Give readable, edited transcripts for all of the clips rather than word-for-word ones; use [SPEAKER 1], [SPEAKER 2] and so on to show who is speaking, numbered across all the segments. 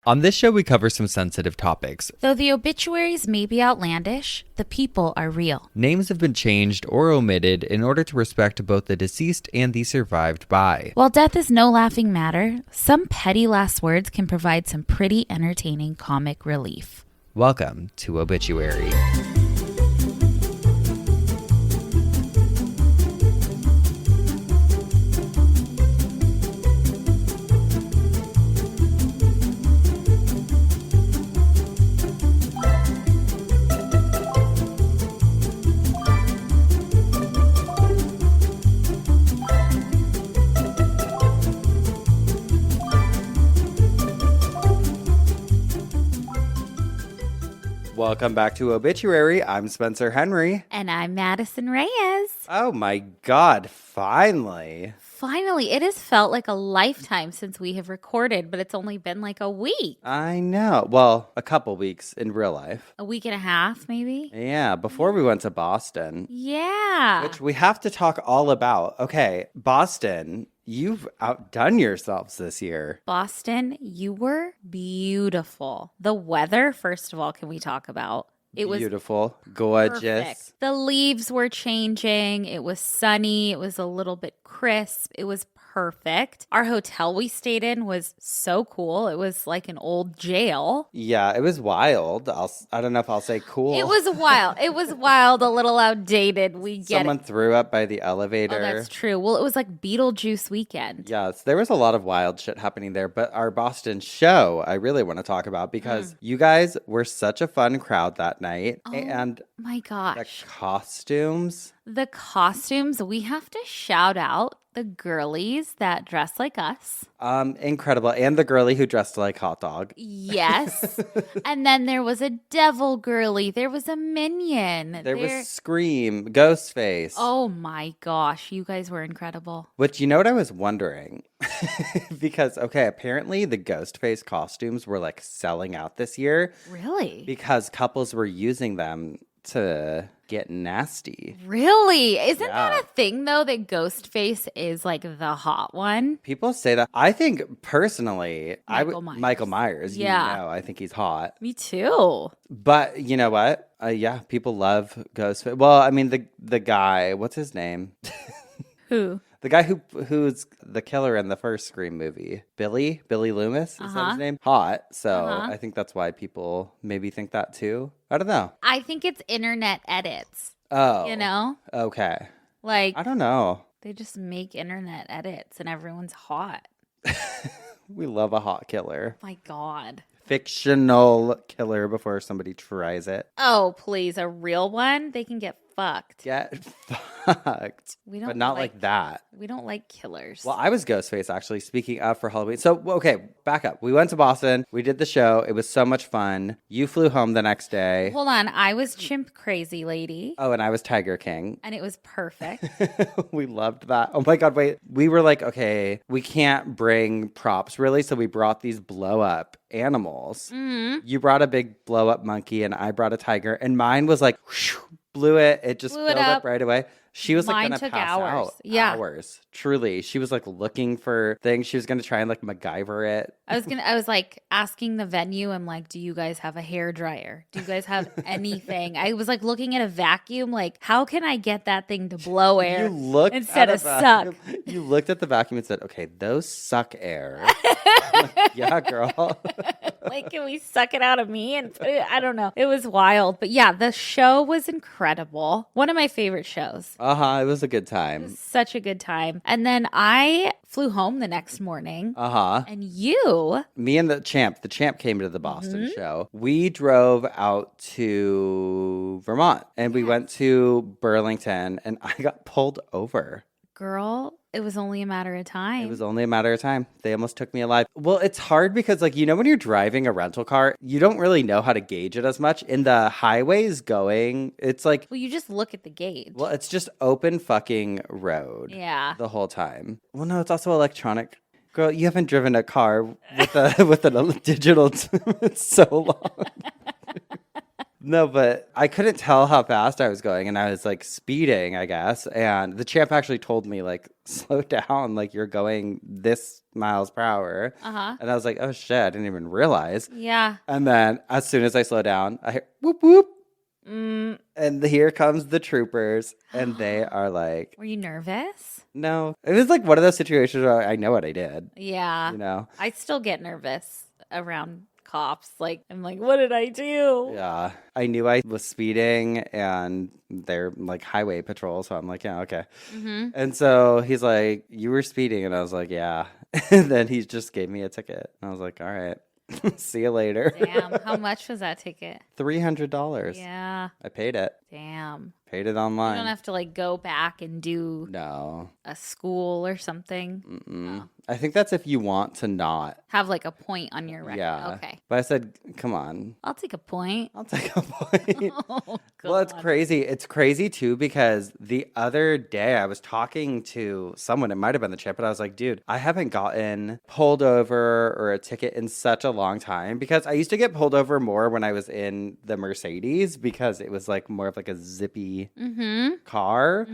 [SPEAKER 1] On this show, we cover some sensitive topics.
[SPEAKER 2] Though the obituaries may be outlandish, the people are real.
[SPEAKER 1] Names have been changed or omitted in order to respect both the deceased and the survived by.
[SPEAKER 2] While death is no laughing matter, some petty last words can provide some pretty entertaining comic relief.
[SPEAKER 1] Welcome to Obituary. Welcome back to Obituary. I'm Spencer Henry.
[SPEAKER 2] And I'm Madison Reyes.
[SPEAKER 1] Oh my God, finally.
[SPEAKER 2] Finally, it has felt like a lifetime since we have recorded, but it's only been like a week.
[SPEAKER 1] I know. Well, a couple weeks in real life.
[SPEAKER 2] A week and a half, maybe?
[SPEAKER 1] Yeah, before we went to Boston.
[SPEAKER 2] Yeah.
[SPEAKER 1] Which we have to talk all about. Okay, Boston, you've outdone yourselves this year.
[SPEAKER 2] Boston, you were beautiful. The weather, first of all, can we talk about? It was
[SPEAKER 1] beautiful, gorgeous.
[SPEAKER 2] Perfect. The leaves were changing. It was sunny. It was a little bit crisp. It was perfect. Our hotel we stayed in was so cool. It was like an old jail.
[SPEAKER 1] Yeah, it was wild. I don't know if I'll say cool.
[SPEAKER 2] It was wild. It was wild, a little outdated. We get
[SPEAKER 1] Someone threw up by the elevator.
[SPEAKER 2] Oh, that's true. Well, it was like Beetlejuice weekend.
[SPEAKER 1] Yes, there was a lot of wild shit happening there. But our Boston show, I really want to talk about because you guys were such a fun crowd that night.
[SPEAKER 2] Oh,
[SPEAKER 1] and
[SPEAKER 2] my gosh.
[SPEAKER 1] The costumes.
[SPEAKER 2] The costumes, we have to shout out the girlies that dress like us.
[SPEAKER 1] Incredible. And the girlie who dressed like hot dog.
[SPEAKER 2] Yes. And then there was a devil girly. There was a minion.
[SPEAKER 1] There was Scream, Ghostface.
[SPEAKER 2] Oh my gosh, you guys were incredible.
[SPEAKER 1] Which, you know what I was wondering? Because, okay, apparently the Ghostface costumes were like selling out this year.
[SPEAKER 2] Really?
[SPEAKER 1] Because couples were using them to get nasty.
[SPEAKER 2] Really? Isn't that a thing, though, that Ghostface is like the hot one?
[SPEAKER 1] People say that. I think personally, Michael Myers.
[SPEAKER 2] Yeah.
[SPEAKER 1] You know, I think he's hot.
[SPEAKER 2] Me too.
[SPEAKER 1] But you know what? Yeah, people love Ghostface. Well, I mean, the guy, what's his name?
[SPEAKER 2] Who?
[SPEAKER 1] The guy who's the killer in the first Scream movie. Billy Loomis, is that his name? Hot. So I think that's why people maybe think that too. I don't know.
[SPEAKER 2] I think it's internet edits.
[SPEAKER 1] Oh.
[SPEAKER 2] You know?
[SPEAKER 1] Okay.
[SPEAKER 2] Like,
[SPEAKER 1] I don't know.
[SPEAKER 2] They just make internet edits and everyone's hot.
[SPEAKER 1] We love a hot killer.
[SPEAKER 2] My God.
[SPEAKER 1] Fictional killer before somebody tries it.
[SPEAKER 2] Oh, please. A real one? They can get fucked.
[SPEAKER 1] Get fucked. But not like that.
[SPEAKER 2] We don't like killers.
[SPEAKER 1] Well, I was Ghostface, actually, speaking of for Halloween. So, okay, back up. We went to Boston. We did the show. It was so much fun. You flew home the next day.
[SPEAKER 2] Hold on. I was Chimp Crazy Lady.
[SPEAKER 1] Oh, and I was Tiger King.
[SPEAKER 2] And it was perfect.
[SPEAKER 1] We loved that. Oh my God, wait. We were like, okay, we can't bring props really. So we brought these blow up animals.
[SPEAKER 2] Mm-hmm.
[SPEAKER 1] You brought a big blow up monkey and I brought a tiger. And mine was like, whoosh, blew it. It just filled up right away. She was like going to pass out.
[SPEAKER 2] Yeah.
[SPEAKER 1] Hours. Truly. She was like looking for things. She was going to try and like MacGyver it.
[SPEAKER 2] I was like asking the venue. I'm like, do you guys have a hair dryer? Do you guys have anything? I was like looking at a vacuum. Like, how can I get that thing to blow air instead of suck?
[SPEAKER 1] You looked at the vacuum and said, okay, those suck air. Like, yeah, girl.
[SPEAKER 2] Like, can we suck it out of me and put it? I don't know. It was wild. But yeah, the show was incredible. One of my favorite shows.
[SPEAKER 1] It was a good time.
[SPEAKER 2] It was such a good time. And then I flew home the next morning. And you.
[SPEAKER 1] Me and the champ came to the Boston show. We drove out to Vermont and we went to Burlington and I got pulled over.
[SPEAKER 2] Girl, it was only a matter of time.
[SPEAKER 1] It was only a matter of time. They almost took me alive. Well, it's hard because, like, you know, when you're driving a rental car, you don't really know how to gauge it as much. In the highways going, it's like...
[SPEAKER 2] Well, you just look at the gauge.
[SPEAKER 1] Well, it's just open fucking road.
[SPEAKER 2] Yeah.
[SPEAKER 1] The whole time. Well, no, it's also electronic. Girl, you haven't driven a car with a digital... It's so long. No, but I couldn't tell how fast I was going, and I was like speeding, I guess. And the champ actually told me, like, slow down, like you're going this miles per hour. And I was like, oh shit, I didn't even realize.
[SPEAKER 2] Yeah.
[SPEAKER 1] And then as soon as I slow down, I hear whoop whoop. And here comes the troopers, and they are like,
[SPEAKER 2] were you nervous?
[SPEAKER 1] No. It was like one of those situations where I know what I did.
[SPEAKER 2] Yeah.
[SPEAKER 1] You know?
[SPEAKER 2] I still get nervous around cops. Like, I'm like, what did I do?
[SPEAKER 1] Yeah. I knew I was speeding, and they're like highway patrol. So I'm like, yeah, okay. And so he's like, you were speeding. And I was like, yeah. And then he just gave me a ticket. And I was like, all right. See you later.
[SPEAKER 2] Damn. How much was that ticket?
[SPEAKER 1] $300.
[SPEAKER 2] Yeah.
[SPEAKER 1] I paid it.
[SPEAKER 2] Damn.
[SPEAKER 1] Paid it online.
[SPEAKER 2] You don't have to like go back and do a school or something.
[SPEAKER 1] No. I think that's if you want to not
[SPEAKER 2] have like a point on your record.
[SPEAKER 1] Yeah.
[SPEAKER 2] Okay.
[SPEAKER 1] But I said, come on.
[SPEAKER 2] I'll take a point.
[SPEAKER 1] I'll take a point.
[SPEAKER 2] Oh,
[SPEAKER 1] well, it's crazy. It's crazy too because the other day I was talking to someone, it might have been the champ, but I was like, dude, I haven't gotten pulled over or a ticket in such a long time because I used to get pulled over more when I was in the Mercedes because it was like more of like a zippy car.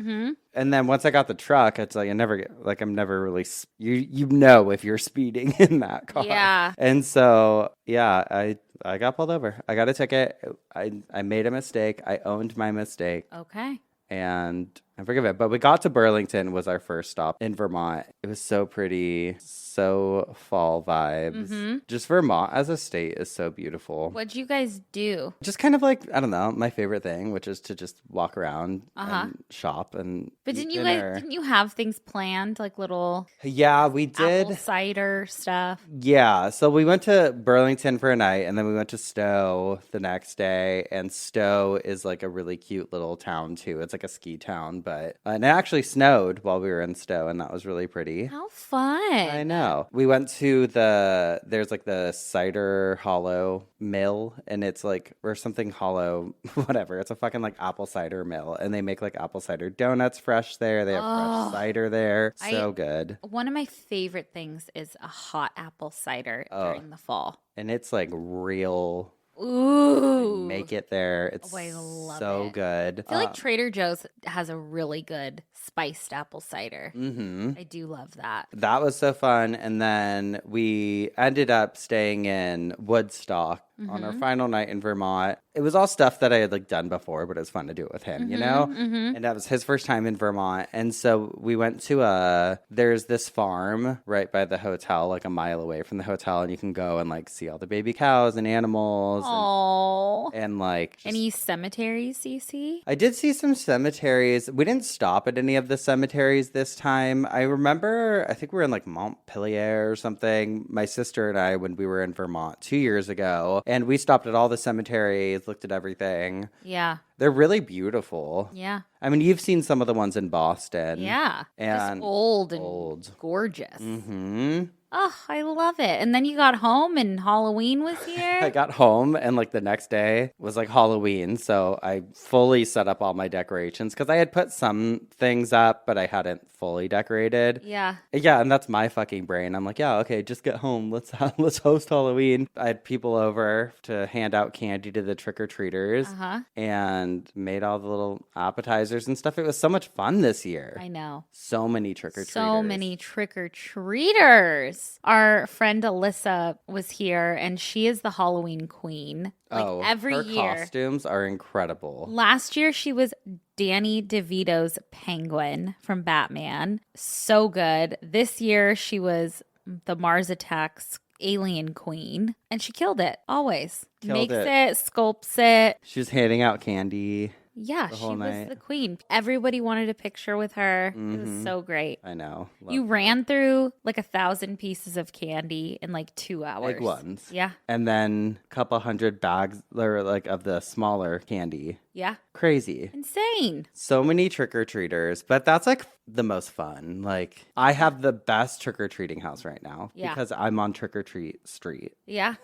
[SPEAKER 1] And then once I got the truck, it's like I'm never really you know if you're speeding in that car.
[SPEAKER 2] Yeah.
[SPEAKER 1] And so I got pulled over. I got a ticket. I made a mistake. I owned my mistake.
[SPEAKER 2] Okay.
[SPEAKER 1] And I forgive it. But we got to Burlington was our first stop in Vermont. It was so pretty, so fall vibes. Just Vermont as a state is so beautiful.
[SPEAKER 2] What'd you guys do?
[SPEAKER 1] Just kind of like, I don't know, my favorite thing, which is to just walk around and shop and
[SPEAKER 2] But
[SPEAKER 1] eat
[SPEAKER 2] didn't
[SPEAKER 1] dinner.
[SPEAKER 2] you have things planned, like little
[SPEAKER 1] Yeah, we did.
[SPEAKER 2] apple cider stuff?
[SPEAKER 1] Yeah, so we went to Burlington for a night, and then we went to Stowe the next day, and Stowe is like a really cute little town too. It's like a ski town, but and it actually snowed while we were in Stowe, and that was really pretty.
[SPEAKER 2] How fun.
[SPEAKER 1] I know. We went to there's like the cider hollow mill, and it's like, or something hollow, whatever. It's a fucking like apple cider mill, and they make like apple cider donuts fresh there. They have fresh cider there. So good.
[SPEAKER 2] One of my favorite things is a hot apple cider during the fall.
[SPEAKER 1] And it's like real.
[SPEAKER 2] Ooh.
[SPEAKER 1] Make it there. It's
[SPEAKER 2] I love
[SPEAKER 1] so
[SPEAKER 2] it.
[SPEAKER 1] good.
[SPEAKER 2] I feel like Trader Joe's has a really good spiced apple cider. I do love that.
[SPEAKER 1] That was so fun. And then we ended up staying in Woodstock on our final night in Vermont. It was all stuff that I had like done before, but it was fun to do it with him, you know? And that was his first time in Vermont. And so we went to there's this farm right by the hotel, like a mile away from the hotel, and you can go and like see all the baby cows and animals.
[SPEAKER 2] Oh.
[SPEAKER 1] And like
[SPEAKER 2] any cemeteries you see?
[SPEAKER 1] I did see some cemeteries. We didn't stop at any of the cemeteries this time. I remember, I think we were in like Montpelier or something. My sister and I, when we were in Vermont 2 years ago, and we stopped at all the cemeteries, looked at everything.
[SPEAKER 2] Yeah.
[SPEAKER 1] They're really beautiful.
[SPEAKER 2] Yeah.
[SPEAKER 1] I mean, you've seen some of the ones in Boston.
[SPEAKER 2] Yeah.
[SPEAKER 1] And
[SPEAKER 2] just old and gorgeous.
[SPEAKER 1] Mm-hmm.
[SPEAKER 2] Oh, I love it. And then you got home and Halloween was here.
[SPEAKER 1] I got home and like the next day was like Halloween. So I fully set up all my decorations because I had put some things up, but I hadn't fully decorated.
[SPEAKER 2] Yeah.
[SPEAKER 1] Yeah. And that's my fucking brain. I'm like, yeah, okay, just get home. Let's host Halloween. I had people over to hand out candy to the trick-or-treaters and made all the little appetizers and stuff. It was so much fun this year.
[SPEAKER 2] I know.
[SPEAKER 1] So many trick-or-treaters.
[SPEAKER 2] So many trick-or-treaters. Our friend Alyssa was here, and she is the Halloween queen. Like every
[SPEAKER 1] her
[SPEAKER 2] year.
[SPEAKER 1] Costumes are incredible.
[SPEAKER 2] Last year, she was Danny DeVito's Penguin from Batman. So good. This year, she was the Mars Attacks Alien Queen, and she killed it. Always. Makes it, sculpts it.
[SPEAKER 1] She was handing out candy.
[SPEAKER 2] Yeah, she was the queen. Everybody wanted a picture with her. It was so great.
[SPEAKER 1] I know.
[SPEAKER 2] You ran through like 1,000 pieces of candy in like 2 hours.
[SPEAKER 1] Big ones.
[SPEAKER 2] Yeah.
[SPEAKER 1] And then a couple hundred bags or like of the smaller candy.
[SPEAKER 2] Yeah.
[SPEAKER 1] Crazy.
[SPEAKER 2] Insane.
[SPEAKER 1] So many trick-or-treaters, but that's like the most fun. Like I have the best trick-or-treating house right now because I'm on Trick-or-Treat Street.
[SPEAKER 2] Yeah.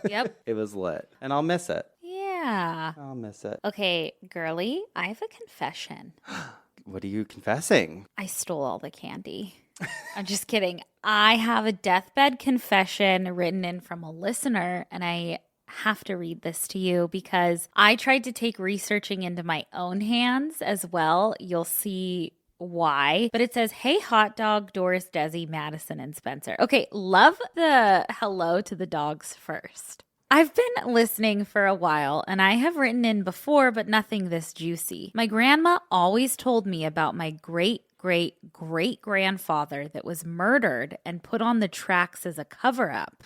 [SPEAKER 2] Yep.
[SPEAKER 1] It was lit and I'll miss it.
[SPEAKER 2] Yeah.
[SPEAKER 1] I'll miss it.
[SPEAKER 2] Okay, girly, I have a confession.
[SPEAKER 1] What are you confessing?
[SPEAKER 2] I stole all the candy. I'm just kidding. I have a deathbed confession written in from a listener, and I have to read this to you because I tried to take researching into my own hands as well. You'll see why. But it says, hey, hot dog, Doris, Desi, Madison, and Spencer. Okay, love the hello to the dogs first. I've been listening for a while and I have written in before, but nothing this juicy. My grandma always told me about my great grandfather that was murdered and put on the tracks as a cover up.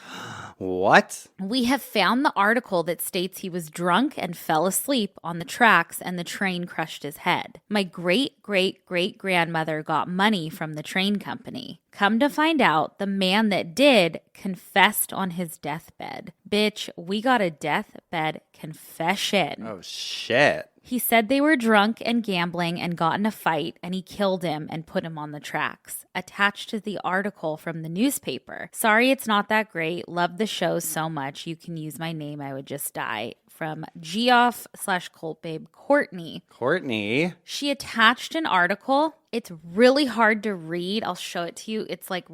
[SPEAKER 1] What?
[SPEAKER 2] We have found the article that states he was drunk and fell asleep on the tracks and the train crushed his head. My great grandmother got money from the train company. Come to find out, the man that did confessed on his deathbed. Bitch, we got a deathbed confession.
[SPEAKER 1] Oh, shit.
[SPEAKER 2] He said they were drunk and gambling and got in a fight, and he killed him and put him on the tracks. Attached to the article from the newspaper. Sorry it's not that great. Love the show so much. You can use my name. I would just die. From Geoff/Cultbabe Courtney.
[SPEAKER 1] Courtney.
[SPEAKER 2] She attached an article. It's really hard to read. I'll show it to you. It's like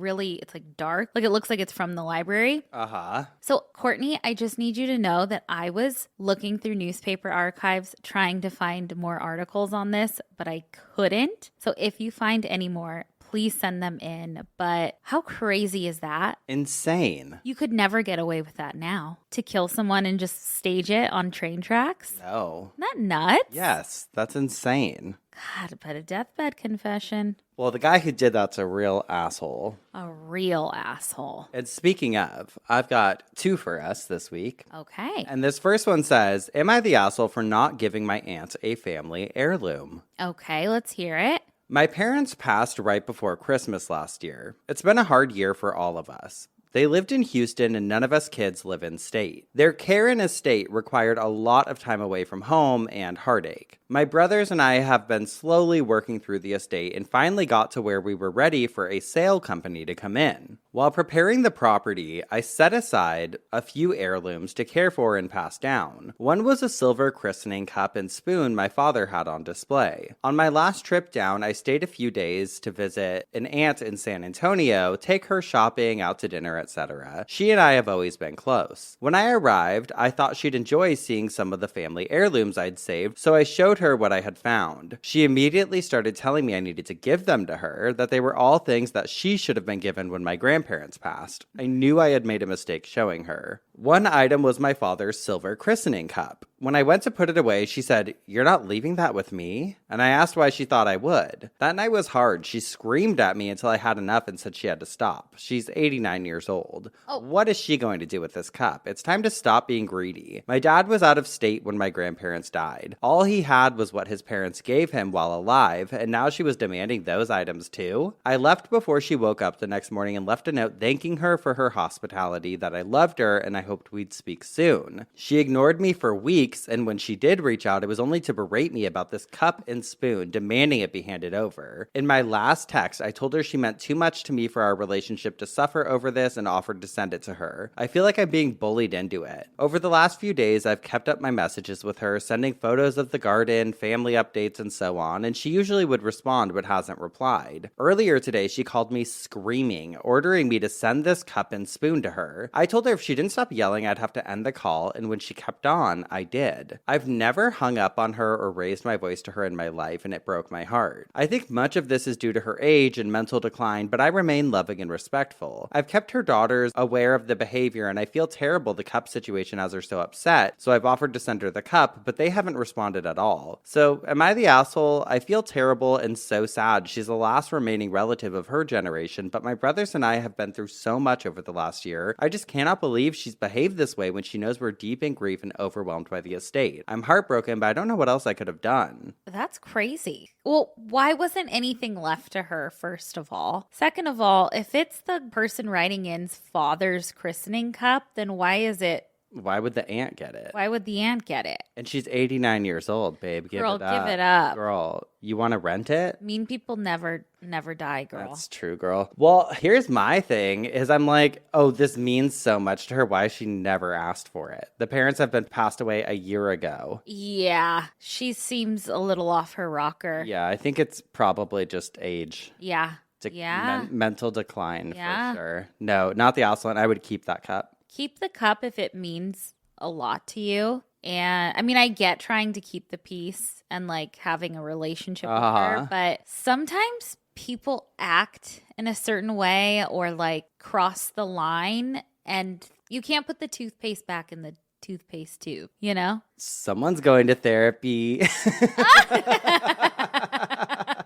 [SPEAKER 2] dark. Like it looks like it's from the library.
[SPEAKER 1] Uh-huh.
[SPEAKER 2] So Courtney, I just need you to know that I was looking through newspaper archives trying to find more articles on this, but I couldn't. So if you find any more, please send them in. But how crazy is that?
[SPEAKER 1] Insane.
[SPEAKER 2] You could never get away with that now. To kill someone and just stage it on train tracks?
[SPEAKER 1] No.
[SPEAKER 2] Isn't that nuts?
[SPEAKER 1] Yes, that's insane.
[SPEAKER 2] God, but a deathbed confession.
[SPEAKER 1] Well, the guy who did that's a real asshole.
[SPEAKER 2] A real asshole.
[SPEAKER 1] And speaking of, I've got two for us this week.
[SPEAKER 2] Okay.
[SPEAKER 1] And this first one says, am I the asshole for not giving my aunt a family heirloom?
[SPEAKER 2] Okay, let's hear it.
[SPEAKER 1] My parents passed right before Christmas last year. It's been a hard year for all of us. They lived in Houston and none of us kids live in state. Their care and estate required a lot of time away from home and heartache. My brothers and I have been slowly working through the estate and finally got to where we were ready for a sale company to come in. While preparing the property, I set aside a few heirlooms to care for and pass down. One was a silver christening cup and spoon my father had on display. On my last trip down, I stayed a few days to visit an aunt in San Antonio, take her shopping, out to dinner, etc. She and I have always been close. When I arrived, I thought she'd enjoy seeing some of the family heirlooms I'd saved, so I showed her what I had found. She immediately started telling me I needed to give them to her, that they were all things that she should have been given when my grandparents passed. I knew I had made a mistake showing her. One item was my father's silver christening cup. When I went to put it away, she said, "You're not leaving that with me?" And I asked why she thought I would. That night was hard. She screamed at me until I had enough and said she had to stop. She's 89 years old.
[SPEAKER 2] Oh.
[SPEAKER 1] What is she going to do with this cup? It's time to stop being greedy. My dad was out of state when my grandparents died. All he had was what his parents gave him while alive, and now she was demanding those items too? I left before she woke up the next morning and left a note thanking her for her hospitality, that I loved her, and I hoped we'd speak soon. She ignored me for weeks, and when she did reach out, it was only to berate me about this cup and spoon, demanding it be handed over. In my last text, I told her she meant too much to me for our relationship to suffer over this and offered to send it to her. I feel like I'm being bullied into it. Over the last few days, I've kept up my messages with her, sending photos of the garden, family updates, and so on, and she usually would respond but hasn't replied. Earlier today, she called me screaming, ordering me to send this cup and spoon to her. I told her if she didn't stop yelling, I'd have to end the call, and when she kept on, I did. I've never hung up on her or raised my voice to her in my life, and it broke my heart. I think much of this is due to her age and mental decline, but I remain loving and respectful. I've kept her daughters aware of the behavior, and I feel terrible the cup situation has her so upset, so I've offered to send her the cup, but they haven't responded at all. So, am I the asshole? I feel terrible and so sad. She's the last remaining relative of her generation, but my brothers and I have been through so much over the last year. I just cannot believe she's behaved this way when she knows we're deep in grief and overwhelmed by the estate. I'm heartbroken, but I don't know what else I could have done.
[SPEAKER 2] That's crazy. Well, why wasn't anything left to her, first of all? Second of all, if it's the person writing in's father's christening cup, then why would the aunt get it? Why would the aunt get it?
[SPEAKER 1] And she's 89 years old, babe. Give
[SPEAKER 2] Girl,
[SPEAKER 1] it up.
[SPEAKER 2] give it up.
[SPEAKER 1] Girl, you want to rent it?
[SPEAKER 2] Mean people never die, girl.
[SPEAKER 1] That's true, girl. Well, here's my thing, is I'm like, oh, this means so much to her. Why has she never asked for it? The parents have been passed away a year ago.
[SPEAKER 2] Yeah, she seems a little off her rocker.
[SPEAKER 1] Yeah, I think it's probably just age.
[SPEAKER 2] Yeah.
[SPEAKER 1] Mental decline,
[SPEAKER 2] Yeah.
[SPEAKER 1] for sure. No, not the Aslan. I would keep that cup.
[SPEAKER 2] Keep the cup if it means a lot to you. And I mean, I get trying to keep the peace and like having a relationship with her, but sometimes people act in a certain way or like cross the line, and you can't put the toothpaste back in the toothpaste tube, you know?
[SPEAKER 1] Someone's going to therapy.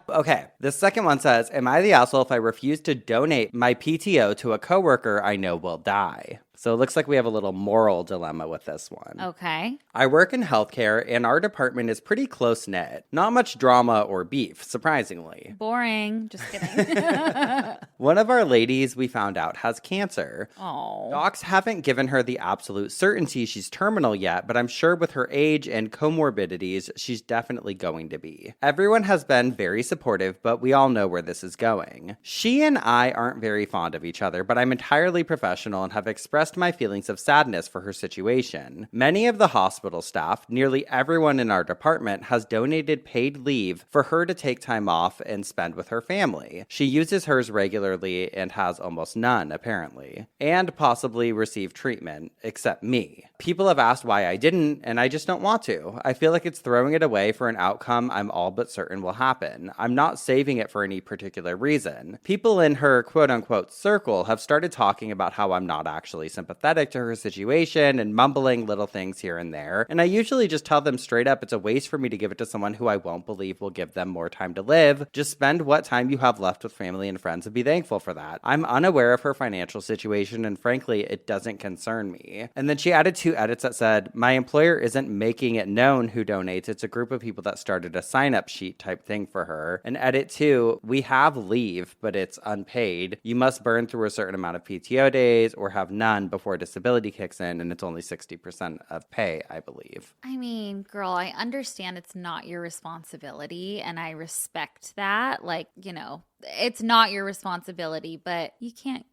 [SPEAKER 1] Okay, the second one says, am I the asshole if I refuse to donate my PTO to a coworker I know will die? So it looks like we have a little moral dilemma with this one.
[SPEAKER 2] Okay.
[SPEAKER 1] I work in healthcare and our department is pretty close-knit. Not much drama or beef, surprisingly.
[SPEAKER 2] Boring. Just kidding.
[SPEAKER 1] One of our ladies we found out has cancer.
[SPEAKER 2] Oh.
[SPEAKER 1] Docs haven't given her the absolute certainty she's terminal yet, but I'm sure with her age and comorbidities, she's definitely going to be. Everyone has been very supportive, but we all know where this is going. She and I aren't very fond of each other, but I'm entirely professional and have expressed my feelings of sadness for her situation. Many of the hospital staff, nearly everyone in our department, has donated paid leave for her to take time off and spend with her family. She uses hers regularly and has almost none, apparently, and possibly received treatment, except me. People have asked why I didn't, and I just don't want to. I feel like it's throwing it away for an outcome I'm all but certain will happen. I'm not saving it for any particular reason. People in her quote-unquote circle have started talking about how I'm not actually sympathetic to her situation and mumbling little things here and there, and I usually just tell them straight up it's a waste for me to give it to someone who I won't believe will give them more time to live. Just spend what time you have left with family and friends and be thankful for that. I'm unaware of her financial situation, and frankly, it doesn't concern me. And then she added 2 edits that said, my employer isn't making it known who donates. It's a group of people that started a sign-up sheet type thing for her. And edit 2, we have leave, but it's unpaid. You must burn through a certain amount of PTO days or have none before disability kicks in, and it's only 60% of pay, I believe.
[SPEAKER 2] I mean, girl, I understand it's not your responsibility, and I respect that. Like, you know, it's not your responsibility, but you can't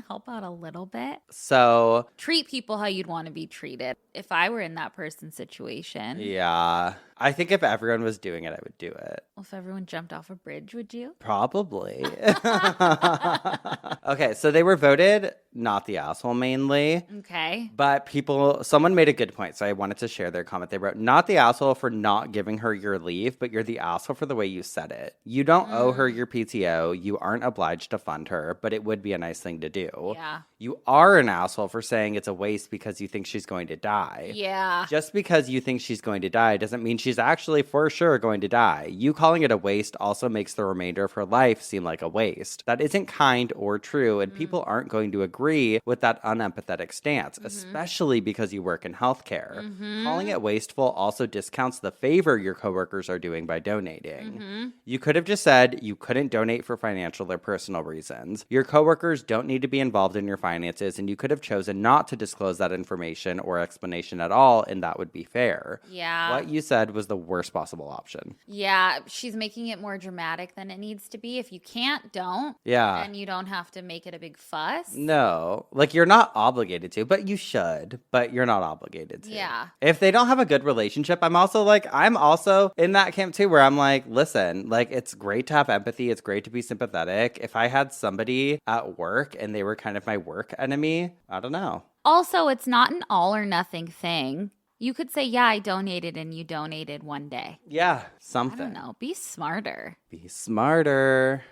[SPEAKER 2] help out a little bit.
[SPEAKER 1] So
[SPEAKER 2] treat people how you'd want to be treated. If I were in that person's situation.
[SPEAKER 1] Yeah. I think if everyone was doing it, I would do it.
[SPEAKER 2] Well, if everyone jumped off a bridge, would you?
[SPEAKER 1] Probably. Okay, so they were voted not the asshole mainly.
[SPEAKER 2] Okay.
[SPEAKER 1] But someone made a good point, so I wanted to share their comment. They wrote, not the asshole for not giving her your leave, but you're the asshole for the way you said it. You don't owe her your PTO. You aren't obliged to fund her, but it would be a nice thing to do.
[SPEAKER 2] Yeah.
[SPEAKER 1] You are an asshole for saying it's a waste because you think she's going to die.
[SPEAKER 2] Yeah.
[SPEAKER 1] Just because you think she's going to die doesn't mean she's actually for sure going to die. You calling it a waste also makes the remainder of her life seem like a waste. That isn't kind or true, and people aren't going to agree with that unempathetic stance, especially because you work in healthcare. Calling it wasteful also discounts the favor your coworkers are doing by donating. You could have just said you couldn't donate for financial or personal reasons. Your coworkers don't need to be involved in your finances, and you could have chosen not to disclose that information or explanation at all, and that would be fair.
[SPEAKER 2] Yeah.
[SPEAKER 1] What you said was the worst possible option.
[SPEAKER 2] Yeah, she's making it more dramatic than it needs to be. If you can't, don't.
[SPEAKER 1] Yeah.
[SPEAKER 2] And you don't have to make it a big fuss.
[SPEAKER 1] No. Like, you're not obligated to, but you should, but you're not obligated to.
[SPEAKER 2] Yeah.
[SPEAKER 1] If they don't have a good relationship, I'm also in that camp too, where I'm like, listen, like, it's great to have empathy. It's great to be sympathetic. If I had somebody at work and they were kind of my work enemy, I don't know.
[SPEAKER 2] Also, it's not an all or nothing thing. You could say, yeah, I donated, and you donated one day.
[SPEAKER 1] Yeah, something.
[SPEAKER 2] I don't know. Be smarter.
[SPEAKER 1] Be smarter.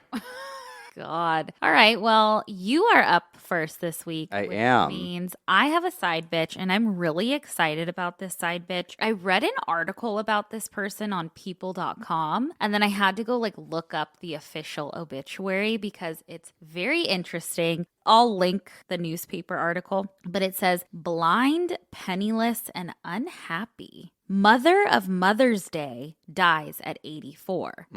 [SPEAKER 2] God. All right. Well, you are up first this week.
[SPEAKER 1] I am.
[SPEAKER 2] Means I have a side bitch, and I'm really excited about this side bitch. I read an article about this person on people.com, and then I had to go look up the official obituary because it's very interesting. I'll link the newspaper article, but it says, blind, penniless, and unhappy. Mother of Mother's Day dies at 84,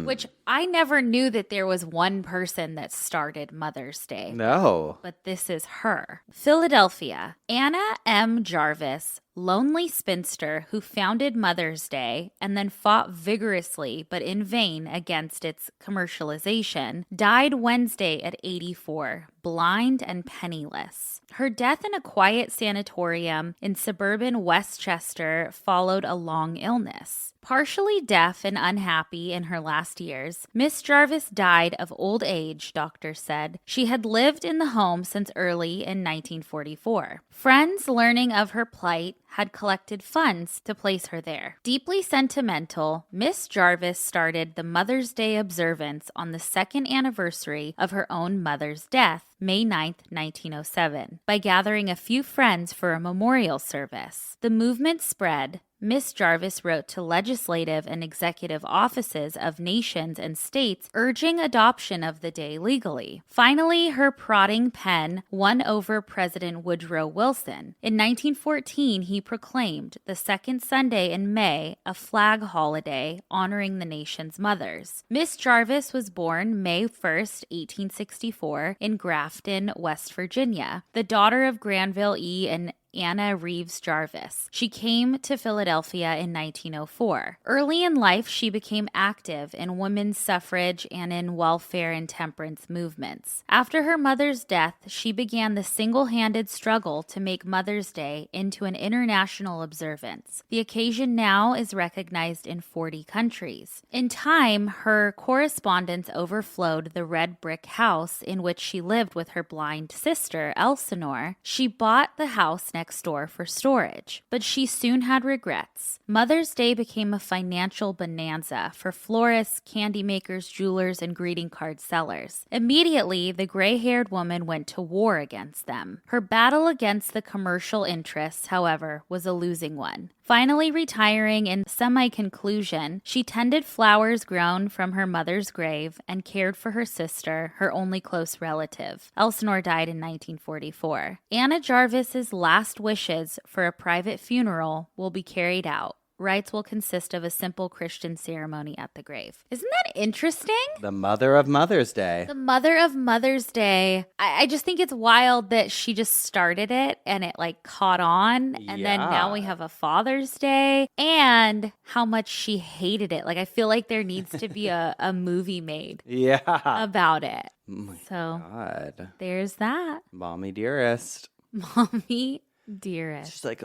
[SPEAKER 2] which I never knew that there was one person that started Mother's Day.
[SPEAKER 1] No.
[SPEAKER 2] But this is her. Philadelphia, Anna M. Jarvis, lonely spinster who founded Mother's Day and then fought vigorously but in vain against its commercialization, died Wednesday at 84, blind and penniless. Her death in a quiet sanatorium in suburban Westchester followed a long illness. Partially deaf and unhappy in her last years, Miss Jarvis died of old age, doctors said. She had lived in the home since early in 1944. Friends learning of her plight had collected funds to place her there. Deeply sentimental, Miss Jarvis started the Mother's Day observance on the second anniversary of her own mother's death, May 9th, 1907, by gathering a few friends for a memorial service. The movement spread. Miss Jarvis wrote to legislative and executive offices of nations and states urging adoption of the day legally. Finally, her prodding pen won over President Woodrow Wilson. In 1914, he proclaimed the second Sunday in May a flag holiday honoring the nation's mothers. Miss Jarvis was born May 1st, 1864, in Grafton, West Virginia, the daughter of Granville E. and Anna Reeves Jarvis. She came to Philadelphia in 1904. Early in life, she became active in women's suffrage and in welfare and temperance movements. After her mother's death, she began the single-handed struggle to make Mother's Day into an international observance. The occasion now is recognized in 40 countries. In time, her correspondence overflowed the red brick house in which she lived with her blind sister, Elsinore. She bought the house next door for storage, but she soon had regrets. Mother's Day became a financial bonanza for florists, candy makers, jewelers, and greeting card sellers. Immediately, the gray-haired woman went to war against them. Her battle against the commercial interests, however, was a losing one. Finally retiring in semi-conclusion, she tended flowers grown from her mother's grave and cared for her sister, her only close relative. Elsinore died in 1944. Anna Jarvis's last wishes for a private funeral will be carried out. Rites will consist of a simple Christian ceremony at the grave. Isn't that interesting?
[SPEAKER 1] The mother of Mother's Day.
[SPEAKER 2] The mother of Mother's Day. I just think it's wild that she just started it and it like caught on. And then now we have a Father's Day and how much she hated it. Like I feel like there needs to be a movie made about it.
[SPEAKER 1] Oh my
[SPEAKER 2] so
[SPEAKER 1] God.
[SPEAKER 2] There's that.
[SPEAKER 1] Mommy dearest.
[SPEAKER 2] Mommy dearest.
[SPEAKER 1] She's like,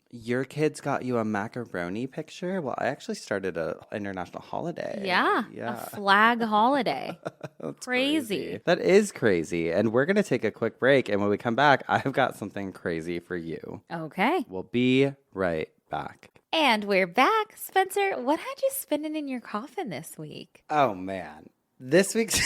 [SPEAKER 1] your kids got you a macaroni picture? Well, I actually started a international holiday.
[SPEAKER 2] Yeah. A flag holiday.
[SPEAKER 1] That's
[SPEAKER 2] crazy.
[SPEAKER 1] That is crazy. And we're going to take a quick break. And when we come back, I've got something crazy for you.
[SPEAKER 2] Okay.
[SPEAKER 1] We'll be right back.
[SPEAKER 2] And we're back. Spencer, what had you spinning in your coffin this week?
[SPEAKER 1] Oh, man. This week's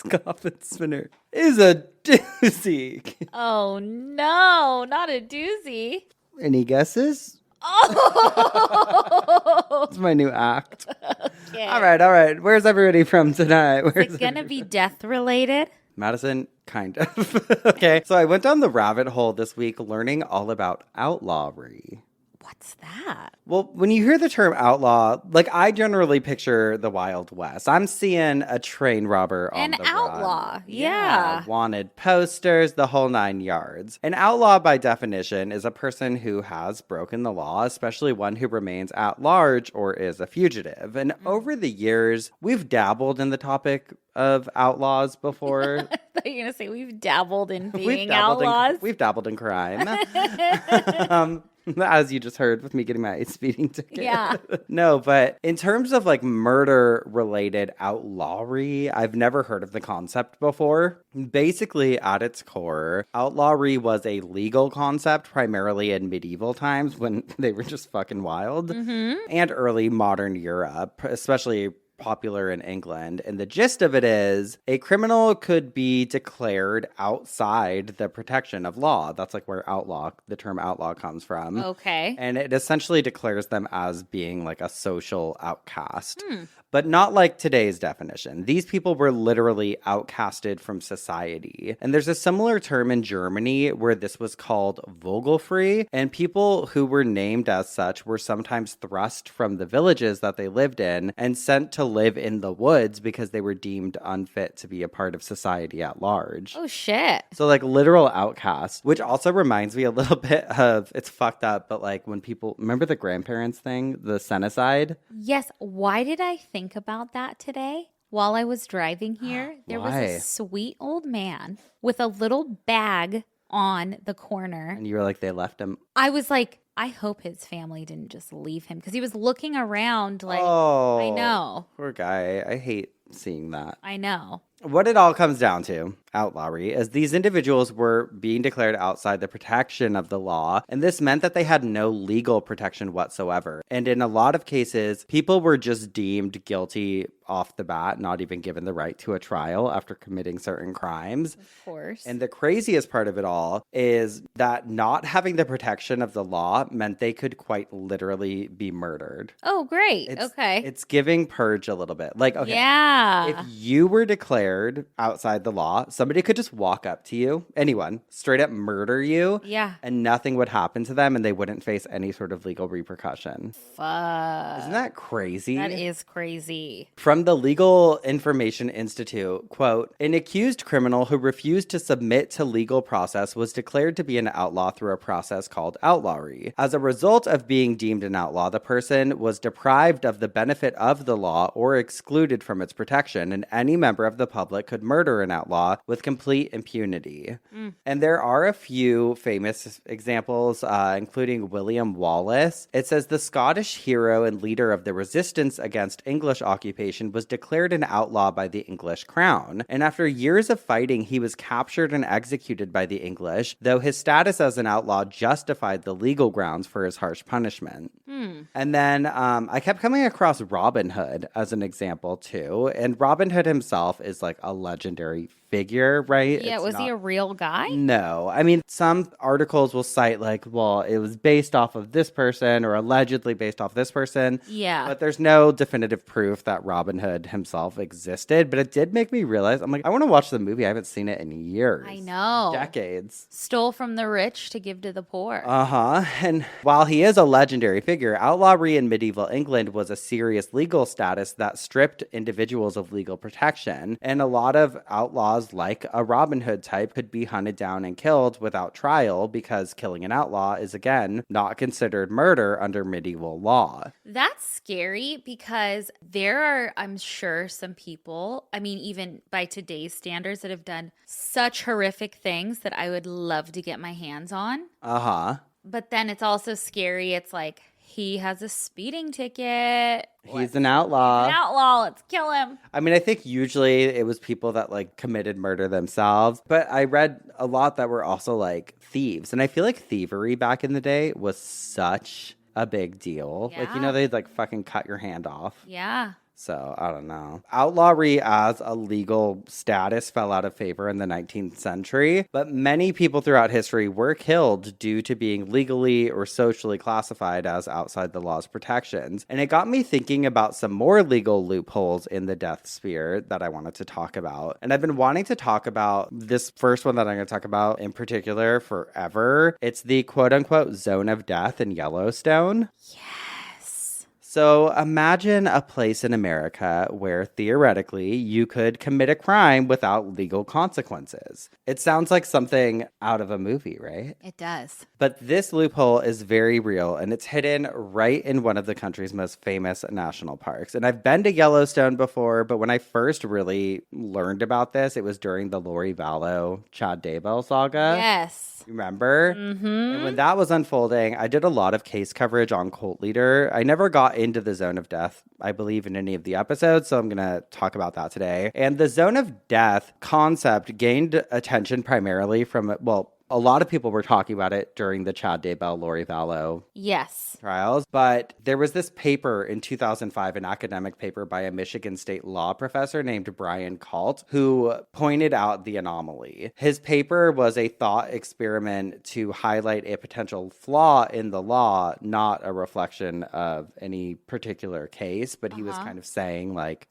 [SPEAKER 1] coffin spinner is a doozy.
[SPEAKER 2] Oh, no, not a doozy.
[SPEAKER 1] Any guesses?
[SPEAKER 2] Oh!
[SPEAKER 1] It's my new act.
[SPEAKER 2] Okay.
[SPEAKER 1] All right. Where's everybody from tonight?
[SPEAKER 2] Is it going to be death related?
[SPEAKER 1] Madison, kind of. Okay, so I went down the rabbit hole this week learning all about outlawry.
[SPEAKER 2] What's that?
[SPEAKER 1] Well, when you hear the term outlaw, like I generally picture the Wild West. I'm seeing a train robber on the
[SPEAKER 2] outlaw.
[SPEAKER 1] run.
[SPEAKER 2] Yeah.
[SPEAKER 1] Wanted posters, the whole 9 yards. An outlaw, by definition, is a person who has broken the law, especially one who remains at large or is a fugitive. And over the years, we've dabbled in the topic of outlaws before.
[SPEAKER 2] I thought you were going to say we've dabbled in being outlaws.
[SPEAKER 1] We've dabbled in crime. As you just heard with me getting my speeding ticket.
[SPEAKER 2] Yeah.
[SPEAKER 1] No, but in terms of like murder-related outlawry, I've never heard of the concept before. Basically, at its core, outlawry was a legal concept primarily in medieval times when they were just fucking wild. Mm-hmm. And early modern Europe, especially popular in England. And the gist of it is a criminal could be declared outside the protection of law. That's like where the term outlaw comes from.
[SPEAKER 2] Okay.
[SPEAKER 1] And it essentially declares them as being like a social outcast. But not like today's definition. These people were literally outcasted from society. And there's a similar term in Germany where this was called Vogelfrei. And people who were named as such were sometimes thrust from the villages that they lived in and sent to live in the woods because they were deemed unfit to be a part of society at large.
[SPEAKER 2] Oh, shit.
[SPEAKER 1] So like literal outcast, which also reminds me a little bit of, it's fucked up, but like when people, remember the grandparents thing, the senicide?
[SPEAKER 2] Yes. Why did I think about that today? While I was driving here, there was a sweet old man with a little bag on the corner.
[SPEAKER 1] And you were like, they left him.
[SPEAKER 2] I was like, I hope his family didn't just leave him because he was looking around like,
[SPEAKER 1] oh,
[SPEAKER 2] I know.
[SPEAKER 1] Poor guy. I hate seeing that.
[SPEAKER 2] I know.
[SPEAKER 1] What it all comes down to, outlawry, is these individuals were being declared outside the protection of the law, and this meant that they had no legal protection whatsoever. And in a lot of cases, people were just deemed guilty off the bat, not even given the right to a trial after committing certain crimes.
[SPEAKER 2] Of course.
[SPEAKER 1] And the craziest part of it all is that not having the protection of the law meant they could quite literally be murdered.
[SPEAKER 2] Oh, great. Okay.
[SPEAKER 1] It's giving Purge a little bit. Like, okay,
[SPEAKER 2] Yeah.
[SPEAKER 1] if you were declared outside the law, somebody could just walk up to you, anyone, straight up murder you,
[SPEAKER 2] Yeah.
[SPEAKER 1] and nothing would happen to them and they wouldn't face any sort of legal repercussion.
[SPEAKER 2] Fuck.
[SPEAKER 1] Isn't that crazy?
[SPEAKER 2] That is crazy.
[SPEAKER 1] From the Legal Information Institute, quote, an accused criminal who refused to submit to legal process was declared to be an outlaw through a process called outlawry. As a result of being deemed an outlaw, the person was deprived of the benefit of the law or excluded from its protection, and any member of the public could murder an outlaw with complete impunity. And there are a few famous examples, including William Wallace. It says the Scottish hero and leader of the resistance against English occupation was declared an outlaw by the English crown. And after years of fighting, he was captured and executed by the English, though his status as an outlaw justified the legal grounds for his harsh punishment. And then I kept coming across Robin Hood as an example too. And Robin Hood himself is like a legendary figure, right?
[SPEAKER 2] Yeah, was he a real guy?
[SPEAKER 1] No. I mean, some articles will cite like, well, it was based off of this person or allegedly based off this person.
[SPEAKER 2] Yeah.
[SPEAKER 1] But there's no definitive proof that Robin Hood himself existed. But it did make me realize, I'm like, I want to watch the movie. I haven't seen it in years.
[SPEAKER 2] I know.
[SPEAKER 1] Decades.
[SPEAKER 2] Stole from the rich to give to the poor.
[SPEAKER 1] Uh-huh. And while he is a legendary figure, outlawry in medieval England was a serious legal status that stripped individuals of legal protection. And a lot of outlaws like a Robin Hood type could be hunted down and killed without trial because killing an outlaw is, again, not considered murder under medieval law.
[SPEAKER 2] That's scary because there are, I'm sure, some people, I mean, even by today's standards, that have done such horrific things that I would love to get my hands on.
[SPEAKER 1] Uh-huh.
[SPEAKER 2] But then it's also scary. It's like, he has a speeding ticket.
[SPEAKER 1] He's an outlaw.
[SPEAKER 2] An outlaw. Let's kill him.
[SPEAKER 1] I mean, I think usually it was people that like committed murder themselves, but I read a lot that were also like thieves. And I feel like thievery back in the day was such a big deal. Like, you know, they'd like fucking cut your hand off.
[SPEAKER 2] Yeah.
[SPEAKER 1] So, I don't know. Outlawry as a legal status fell out of favor in the 19th century, but many people throughout history were killed due to being legally or socially classified as outside the law's protections. And it got me thinking about some more legal loopholes in the death sphere that I wanted to talk about. And I've been wanting to talk about this first one that I'm going to talk about in particular forever. It's the quote-unquote zone of death in Yellowstone.
[SPEAKER 2] Yeah.
[SPEAKER 1] So imagine a place in America where theoretically you could commit a crime without legal consequences. It sounds like something out of a movie, right?
[SPEAKER 2] It does.
[SPEAKER 1] But this loophole is very real, and it's hidden right in one of the country's most famous national parks. And I've been to Yellowstone before, but when I first really learned about this, it was during the Lori Vallow Chad Daybell saga.
[SPEAKER 2] Yes.
[SPEAKER 1] Remember?
[SPEAKER 2] Mm-hmm.
[SPEAKER 1] And when that was unfolding, I did a lot of case coverage on Cult Leader. I never got into the zone of death, I believe, in any of the episodes, so I'm going to talk about that today. And the zone of death concept gained attention primarily from, well, a lot of people were talking about it during the Chad Daybell, Lori Vallow trials, but there was this paper in 2005, an academic paper by a Michigan State law professor named Brian Kalt, who pointed out the anomaly. His paper was a thought experiment to highlight a potential flaw in the law, not a reflection of any particular case, but he was kind of saying like,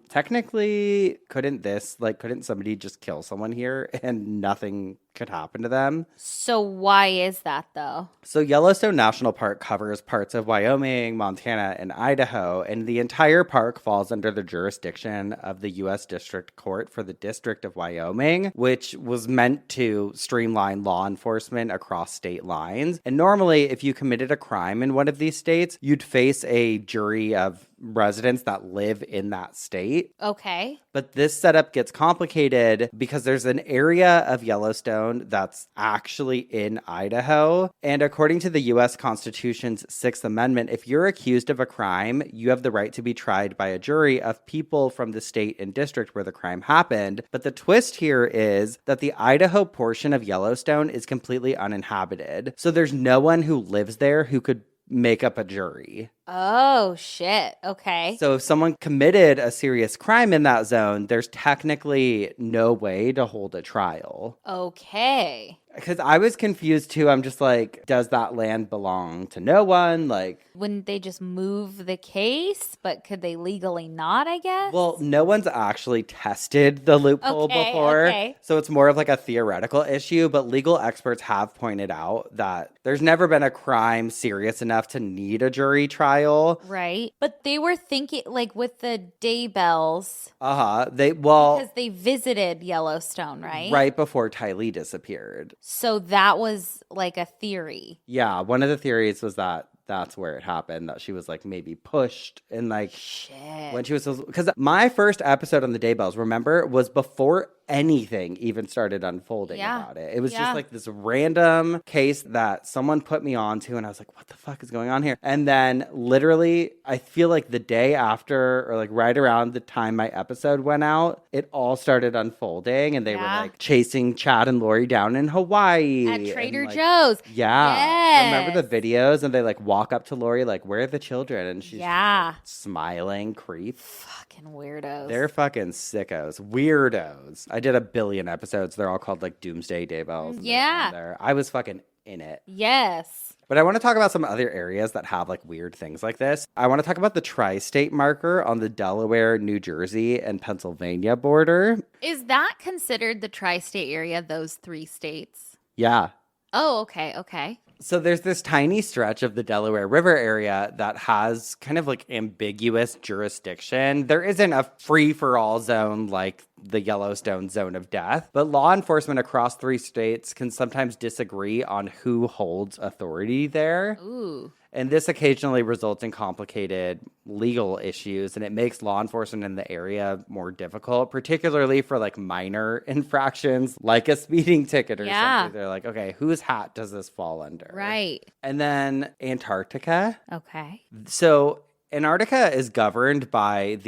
[SPEAKER 1] technically, couldn't somebody just kill someone here and nothing could happen to them?
[SPEAKER 2] So why is that though?
[SPEAKER 1] So Yellowstone National Park covers parts of Wyoming, Montana, and Idaho, and the entire park falls under the jurisdiction of the U.S. District Court for the District of Wyoming, which was meant to streamline law enforcement across state lines. And normally, if you committed a crime in one of these states, you'd face a jury of residents that live in that state.
[SPEAKER 2] Okay.
[SPEAKER 1] But this setup gets complicated because there's an area of Yellowstone that's actually in Idaho. And according to the U.S. Constitution's Sixth Amendment, if you're accused of a crime, you have the right to be tried by a jury of people from the state and district where the crime happened. But the twist here is that the Idaho portion of Yellowstone is completely uninhabited. So there's no one who lives there who could make up a jury.
[SPEAKER 2] Oh, shit. Okay.
[SPEAKER 1] So if someone committed a serious crime in that zone, there's technically no way to hold a trial.
[SPEAKER 2] Okay.
[SPEAKER 1] Because I was confused too. I'm just like, does that land belong to no one? Like,
[SPEAKER 2] wouldn't they just move the case? But could they legally not, I guess?
[SPEAKER 1] well, no one's actually tested the loophole before.
[SPEAKER 2] Okay.
[SPEAKER 1] So it's more of like a theoretical issue. But legal experts have pointed out that there's never been a crime serious enough to need a jury trial.
[SPEAKER 2] Right. But they were thinking, like with the Daybells.
[SPEAKER 1] Because
[SPEAKER 2] they visited Yellowstone, right?
[SPEAKER 1] Right before Tylee disappeared.
[SPEAKER 2] So that was like a theory.
[SPEAKER 1] Yeah, one of the theories was that that's where it happened, that she was like maybe pushed and like
[SPEAKER 2] shit.
[SPEAKER 1] When she was, because my first episode on the Daybells, remember, was before anything even started unfolding about it. It was just like this random case that someone put me onto, and I was like, what the fuck is going on here? And then literally, I feel like the day after, or like right around the time my episode went out, it all started unfolding, and they were like chasing Chad and Lori down in Hawaii.
[SPEAKER 2] At Trader Joe's.
[SPEAKER 1] Yeah.
[SPEAKER 2] Yes.
[SPEAKER 1] Remember the videos? And they like walk up to Lori like, where are the children? And she's just, like, smiling, creep.
[SPEAKER 2] Fucking weirdos.
[SPEAKER 1] They're fucking sickos. Weirdos. I did a billion episodes. They're all called like Doomsday Daybells.
[SPEAKER 2] Yeah.
[SPEAKER 1] I was fucking in it.
[SPEAKER 2] Yes.
[SPEAKER 1] But I want to talk about some other areas that have like weird things like this. I want to talk about the tri-state marker on the Delaware, New Jersey, and Pennsylvania border.
[SPEAKER 2] Is that considered the tri-state area, those three states?
[SPEAKER 1] Yeah.
[SPEAKER 2] Oh, okay. Okay.
[SPEAKER 1] So there's this tiny stretch of the Delaware River area that has kind of like ambiguous jurisdiction. There isn't a free-for-all zone like the Yellowstone zone of death, but law enforcement across three states can sometimes disagree on who holds authority there.
[SPEAKER 2] Ooh.
[SPEAKER 1] And this occasionally results in complicated legal issues, and it makes law enforcement in the area more difficult, particularly for like minor infractions, like a speeding ticket or something. They're like, okay, whose hat does this fall under?
[SPEAKER 2] Right.
[SPEAKER 1] And then Antarctica.
[SPEAKER 2] Okay.
[SPEAKER 1] So Antarctica is governed by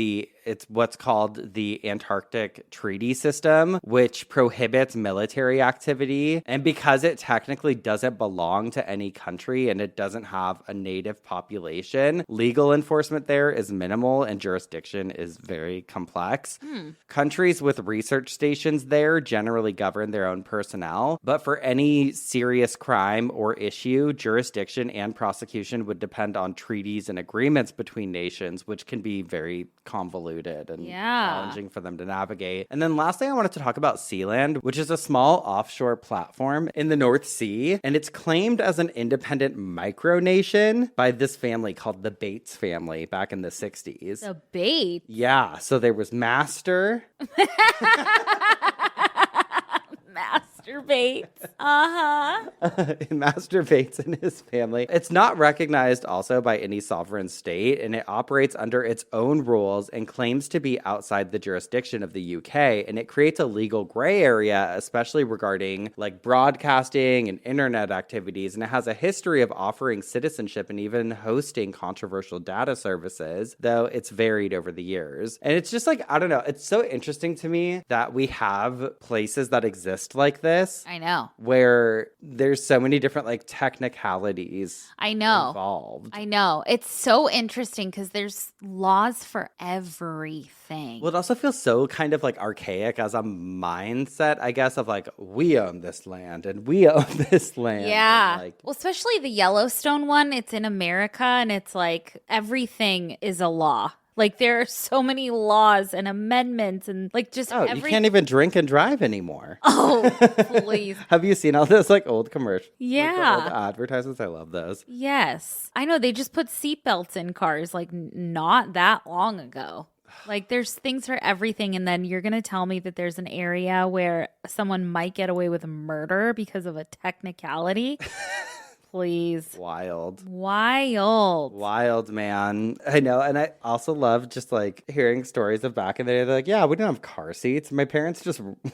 [SPEAKER 1] it's what's called the Antarctic Treaty System, which prohibits military activity. And because it technically doesn't belong to any country and it doesn't have a native population, legal enforcement there is minimal and jurisdiction is very complex. Countries with research stations there generally govern their own personnel, but for any serious crime or issue, jurisdiction and prosecution would depend on treaties and agreements between nations, which can be very convoluted and challenging for them to navigate. And then lastly, I wanted to talk about Sealand, which is a small offshore platform in the North Sea, and it's claimed as an independent micronation by this family called the Bates family back in the 60s.
[SPEAKER 2] The Bates?
[SPEAKER 1] Yeah, so there was Master.
[SPEAKER 2] Master Bates.
[SPEAKER 1] Master Bates and his family. It's not recognized also by any sovereign state, and it operates under its own rules and claims to be outside the jurisdiction of the UK. And it creates a legal gray area, especially regarding like broadcasting and internet activities. And it has a history of offering citizenship and even hosting controversial data services, though it's varied over the years. And it's just like, I don't know, it's so interesting to me that we have places that exist like this.
[SPEAKER 2] I know.
[SPEAKER 1] Where there's so many different like technicalities involved.
[SPEAKER 2] I know. It's so interesting because there's laws for everything.
[SPEAKER 1] Well, it also feels so kind of like archaic as a mindset, I guess, of like, we own this land and we own this land.
[SPEAKER 2] Yeah.
[SPEAKER 1] And, like,
[SPEAKER 2] well, especially the Yellowstone one, it's in America and it's like everything is a law. Like there are so many laws and amendments and like just
[SPEAKER 1] you can't even drink and drive anymore.
[SPEAKER 2] Oh, please.
[SPEAKER 1] Have you seen all those like old commercials?
[SPEAKER 2] Yeah.
[SPEAKER 1] Like, the old advertisements? I love those.
[SPEAKER 2] Yes. I know they just put seatbelts in cars like not that long ago. Like there's things for everything. And then you're going to tell me that there's an area where someone might get away with murder because of a technicality. Please.
[SPEAKER 1] Wild.
[SPEAKER 2] Wild,
[SPEAKER 1] Man. I know. And I also love just like hearing stories of back in the day. They're like, yeah, we didn't have car seats. My parents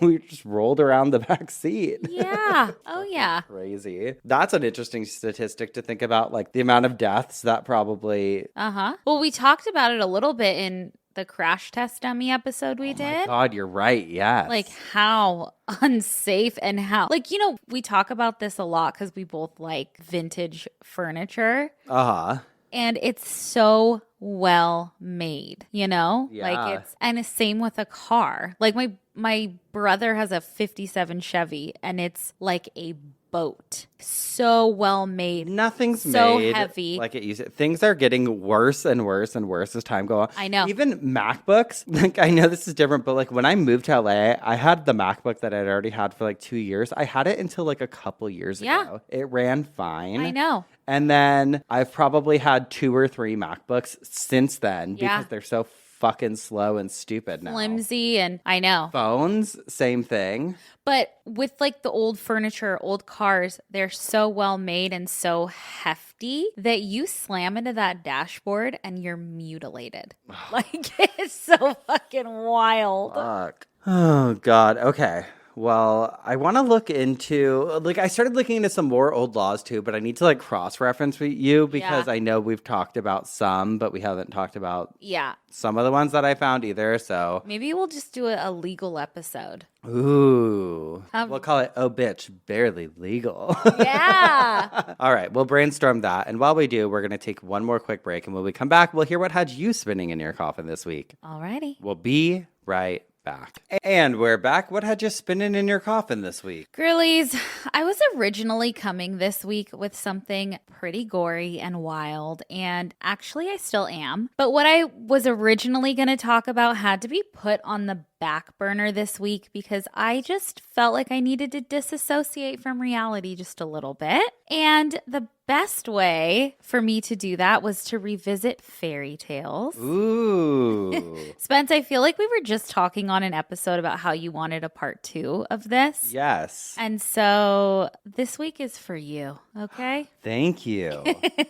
[SPEAKER 1] we just rolled around the back seat.
[SPEAKER 2] Yeah. Oh, yeah.
[SPEAKER 1] Crazy. That's an interesting statistic to think about, like the amount of deaths that probably.
[SPEAKER 2] Well, we talked about it a little bit in the crash test dummy episode we did.
[SPEAKER 1] Oh my God, you're right. Yes.
[SPEAKER 2] Like how unsafe and how, like, we talk about this a lot because we both like vintage furniture. And it's so well made,
[SPEAKER 1] Yeah.
[SPEAKER 2] Like and the same with a car. Like my brother has a 57 Chevy and it's like a boat. So well made.
[SPEAKER 1] Nothing's
[SPEAKER 2] so
[SPEAKER 1] made
[SPEAKER 2] heavy.
[SPEAKER 1] Like it used to. Things are getting worse and worse and worse as time goes on.
[SPEAKER 2] I know.
[SPEAKER 1] Even MacBooks, like I know this is different, but like when I moved to LA, I had the MacBook that I'd already had for like 2 years. I had it until like a couple years ago. It ran fine.
[SPEAKER 2] I know.
[SPEAKER 1] And then I've probably had 2 or 3 MacBooks since then because they're so fucking slow and stupid now.
[SPEAKER 2] Flimsy, and I know.
[SPEAKER 1] Phones, same thing.
[SPEAKER 2] But with like the old furniture, old cars, they're so well made and so hefty that you slam into that dashboard and you're mutilated. Like it's so fucking wild.
[SPEAKER 1] Fuck. Oh, God. Okay. Well, I want to look into, like, I started looking into some more old laws too, but I need to like cross-reference with you because I know we've talked about some, but we haven't talked about some of the ones that I found either. So
[SPEAKER 2] maybe we'll just do a legal episode.
[SPEAKER 1] Ooh. We'll call it Oh Bitch, Barely Legal.
[SPEAKER 2] Yeah.
[SPEAKER 1] All right, we'll brainstorm that. And while we do, we're going to take one more quick break. And when we come back, we'll hear what had you spinning in your coffin this week.
[SPEAKER 2] Alrighty.
[SPEAKER 1] We'll be right back. And we're back. What had you spinning in your coffin this week?
[SPEAKER 2] Girlies, I was originally coming this week with something pretty gory and wild, and actually I still am. But what I was originally going to talk about had to be put on the back burner this week because I just felt like I needed to disassociate from reality just a little bit. And the best way for me to do that was to revisit Fairytales.
[SPEAKER 1] Ooh.
[SPEAKER 2] Spence, I feel like we were just talking on an episode about how you wanted a part 2 of this.
[SPEAKER 1] Yes.
[SPEAKER 2] And so this week is for you, okay?
[SPEAKER 1] Thank you.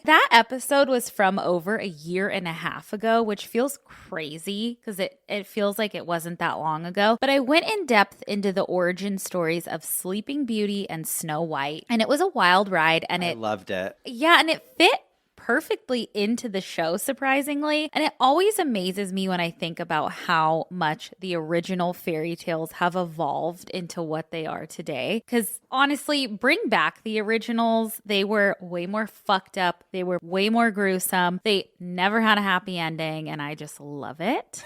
[SPEAKER 2] That episode was from over a year and a half ago, which feels crazy because it feels like it wasn't that long ago. But I went in depth into the origin stories of Sleeping Beauty and Snow White, and it was a wild ride. And
[SPEAKER 1] I loved it.
[SPEAKER 2] Yeah, and it fit perfectly into the show, surprisingly. And it always amazes me when I think about how much the original fairy tales have evolved into what they are today. Because honestly, bring back the originals. They were way more fucked up. They were way more gruesome. They never had a happy ending, and I just love it.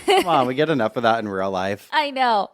[SPEAKER 1] Come on, we get enough of that in real life.
[SPEAKER 2] I know.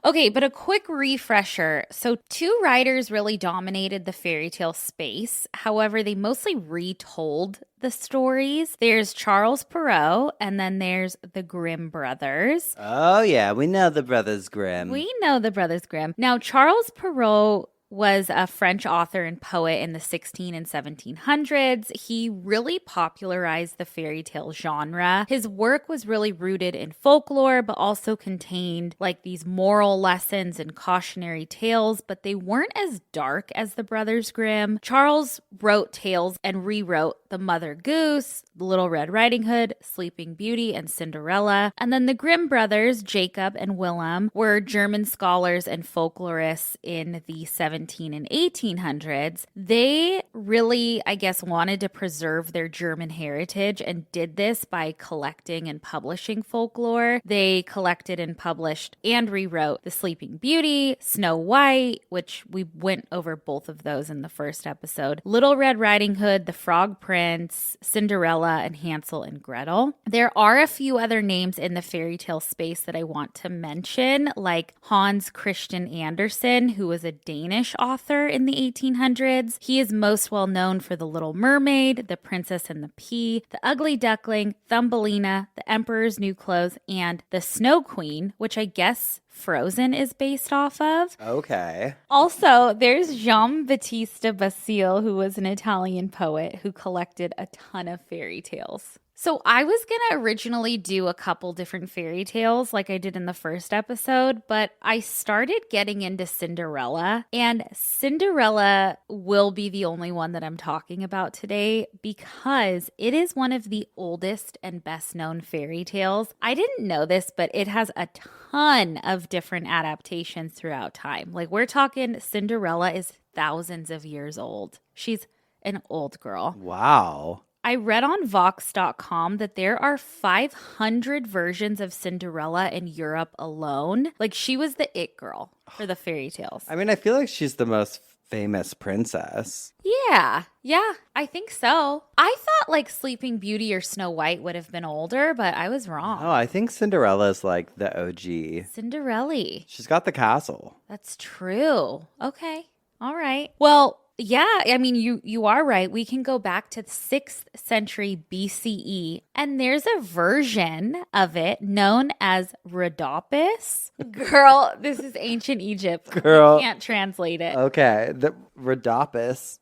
[SPEAKER 2] Okay, but a quick refresher. So 2 writers really dominated the fairy tale space. However, they mostly retold the stories. There's Charles Perrault, and then there's the Grimm brothers.
[SPEAKER 1] Oh, yeah, we know the Brothers Grimm.
[SPEAKER 2] Now, Charles Perrault was a French author and poet in the 16 and 1700s. He really popularized the fairy tale genre. His work was really rooted in folklore, but also contained like these moral lessons and cautionary tales, but they weren't as dark as the Brothers Grimm. Charles wrote tales and rewrote The Mother Goose, Little Red Riding Hood, Sleeping Beauty, and Cinderella. And then the Grimm brothers, Jacob and Willem, were German scholars and folklorists in the 17 and 1800s. They really, I guess, wanted to preserve their German heritage and did this by collecting and publishing folklore. They collected and published and rewrote The Sleeping Beauty, Snow White, which we went over both of those in the first episode, Little Red Riding Hood, The Frog Prince, Cinderella, and Hansel and Gretel. There are a few other names in the fairy tale space that I want to mention, like Hans Christian Andersen, who was a Danish author in the 1800s. He is most well known for The Little Mermaid, The Princess and the Pea, The Ugly Duckling, Thumbelina, The Emperor's New Clothes, and The Snow Queen, which I guess Frozen is based off of.
[SPEAKER 1] Okay.
[SPEAKER 2] Also, there's Jean-Baptiste Basile, who was an Italian poet who collected a ton of fairy tales. So I was going to originally do a couple different fairy tales like I did in the first episode, but I started getting into Cinderella, and Cinderella will be the only one that I'm talking about today because it is one of the oldest and best known fairy tales. I didn't know this, but it has a ton of different adaptations throughout time. Like we're talking Cinderella is thousands of years old. She's an old girl.
[SPEAKER 1] Wow.
[SPEAKER 2] I read on Vox.com that there are 500 versions of Cinderella in Europe alone. Like she was the it girl for the fairy tales.
[SPEAKER 1] I mean, I feel like she's the most famous princess.
[SPEAKER 2] Yeah, I think so. I thought like Sleeping Beauty or Snow White would have been older, but I was wrong.
[SPEAKER 1] Oh, I think Cinderella's like the OG.
[SPEAKER 2] Cinderella.
[SPEAKER 1] She's got the castle.
[SPEAKER 2] That's true. Okay. All right. Well, yeah, I mean, you are right. We can go back to the 6th century BCE, and there's a version of it known as Rhodopis. Girl, this is ancient Egypt.
[SPEAKER 1] Girl.
[SPEAKER 2] I can't translate it.
[SPEAKER 1] Okay, the Rhodopis.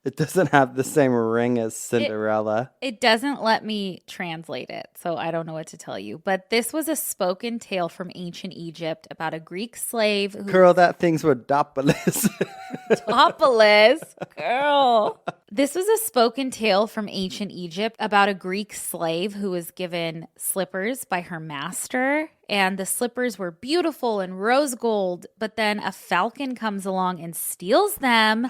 [SPEAKER 1] It doesn't have the same ring as Cinderella.
[SPEAKER 2] It doesn't let me translate it, so I don't know what to tell you. But this was a spoken tale from ancient Egypt about a Greek slave who...
[SPEAKER 1] Girl, that thing's Rhodopolis.
[SPEAKER 2] Topless, girl. This was a spoken tale from ancient Egypt about a Greek slave who was given slippers by her master. And the slippers were beautiful and rose gold. But then a falcon comes along and steals them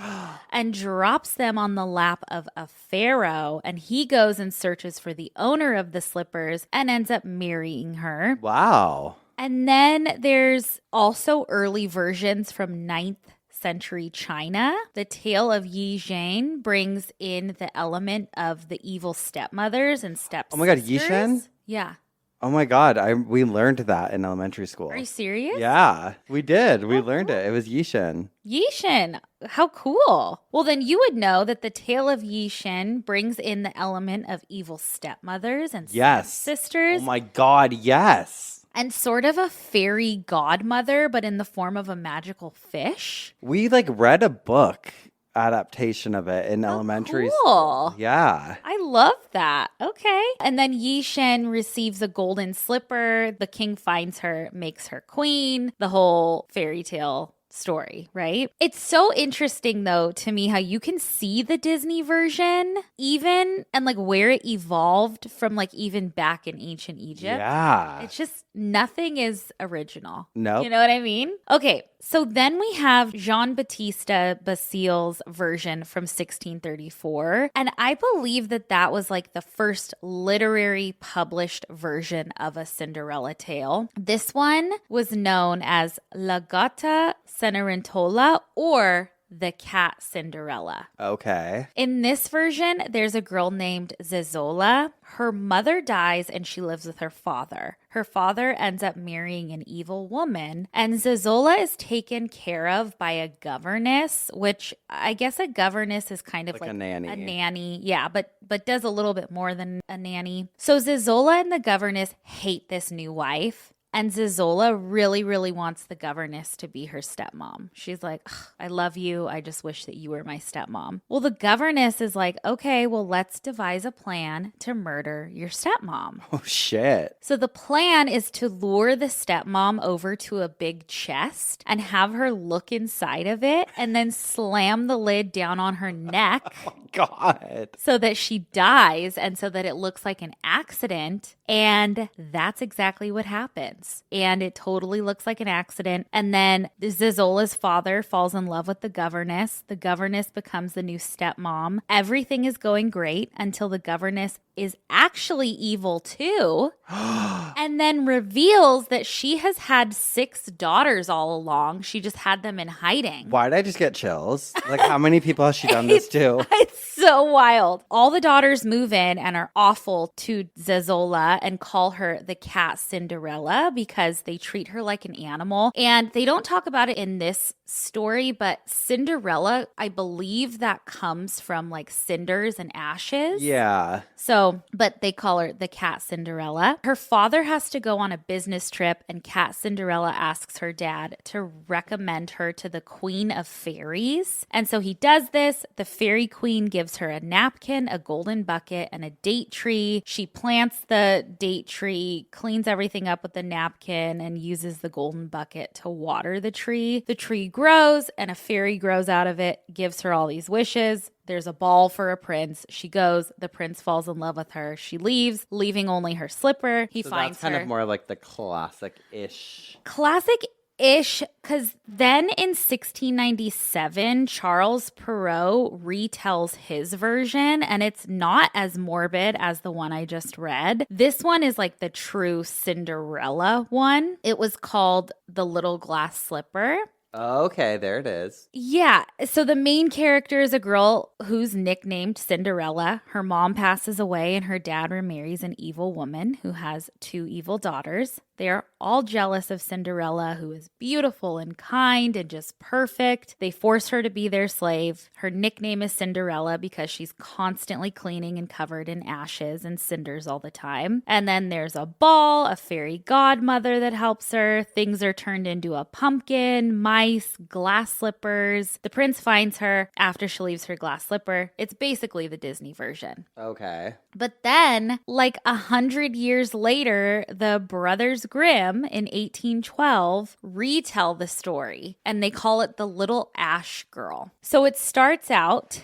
[SPEAKER 2] and drops them on the lap of a pharaoh. And he goes and searches for the owner of the slippers and ends up marrying her.
[SPEAKER 1] Wow.
[SPEAKER 2] And then there's also early versions from 9th century China. The tale of Yi Zhang brings in the element of the evil stepmothers and stepsisters.
[SPEAKER 1] Oh my God, Yi Zhang?
[SPEAKER 2] Yeah.
[SPEAKER 1] Oh my God, we learned that in elementary school.
[SPEAKER 2] Are you serious?
[SPEAKER 1] Yeah, we did. We learned it. It was Yi Zhang.
[SPEAKER 2] Yi Zhang. How cool. Well, then you would know that the tale of Yi Zhang brings in the element of evil stepmothers and stepsisters.
[SPEAKER 1] Oh my God, yes.
[SPEAKER 2] And sort of a fairy godmother, but in the form of a magical fish.
[SPEAKER 1] We read a book adaptation of it in elementary school. Yeah.
[SPEAKER 2] I love that. Okay. And then Yi Zhang receives a golden slipper. The king finds her, makes her queen. The whole fairy tale story, right? It's so interesting though to me how you can see the Disney version even and where it evolved from even back in ancient Egypt.
[SPEAKER 1] Yeah.
[SPEAKER 2] It's just nothing is original.
[SPEAKER 1] Nope.
[SPEAKER 2] You know what I mean? Okay. So then we have Jean-Baptiste Basile's version from 1634. And I believe that was the first literary published version of a Cinderella tale. This one was known as La Gatta Cenerentola or The Cat Cinderella.
[SPEAKER 1] Okay.
[SPEAKER 2] In this version, there's a girl named Zezola. Her mother dies and she lives with her father. Her father ends up marrying an evil woman, and Zezola is taken care of by a governess, which I guess a governess is kind of
[SPEAKER 1] like a nanny.
[SPEAKER 2] A nanny, yeah, but does a little bit more than a nanny. So Zezola and the governess hate this new wife. And Zezola really, really wants the governess to be her stepmom. She's like, I love you. I just wish that you were my stepmom. Well, the governess is like, okay, well, let's devise a plan to murder your stepmom.
[SPEAKER 1] Oh, shit.
[SPEAKER 2] So the plan is to lure the stepmom over to a big chest and have her look inside of it and then slam the lid down on her neck.
[SPEAKER 1] Oh, my God.
[SPEAKER 2] So that she dies and so that it looks like an accident. And that's exactly what happens. And it totally looks like an accident. And then Zezola's father falls in love with the governess. The governess becomes the new stepmom. Everything is going great until the governess is actually evil too. And then reveals that she has had 6 daughters all along. She just had them in hiding.
[SPEAKER 1] Why did I just get chills? How many people has she done this to?
[SPEAKER 2] It's so wild. All the daughters move in and are awful to Zezola and call her the cat Cinderella because they treat her like an animal. And they don't talk about it in this story, but Cinderella, I believe that comes from like cinders and ashes.
[SPEAKER 1] Yeah.
[SPEAKER 2] So, but they call her the Cat Cinderella. Her father has to go on a business trip, and Cat Cinderella asks her dad to recommend her to the Queen of Fairies. And so he does this. The Fairy Queen gives her a napkin, a golden bucket, and a date tree. She plants the date tree, cleans everything up with the napkin, and uses the golden bucket to water the tree. The tree grows, and a fairy grows out of it, gives her all these wishes. There's a ball for a prince. She goes. The prince falls in love with her. She leaves, leaving only her slipper. He finds
[SPEAKER 1] that's kind
[SPEAKER 2] her.
[SPEAKER 1] of more like the classic-ish.
[SPEAKER 2] Classic-ish, because then in 1697, Charles Perrault retells his version, and it's not as morbid as the one I just read. This one is like the true Cinderella one. It was called The Little Glass Slipper.
[SPEAKER 1] Okay, there it is.
[SPEAKER 2] Yeah. So the main character is a girl who's nicknamed Cinderella. Her mom passes away and her dad remarries an evil woman who has 2 evil daughters. They are all jealous of Cinderella, who is beautiful and kind and just perfect. They force her to be their slave. Her nickname is Cinderella because she's constantly cleaning and covered in ashes and cinders all the time. And then there's a ball, a fairy godmother that helps her. Things are turned into a pumpkin, mice, glass slippers. The prince finds her after she leaves her glass slipper. It's basically the Disney version.
[SPEAKER 1] Okay.
[SPEAKER 2] But then, like 100 years later, the Brothers Grimm in 1812 retell the story, and they call it The Little Ash Girl. So it starts out...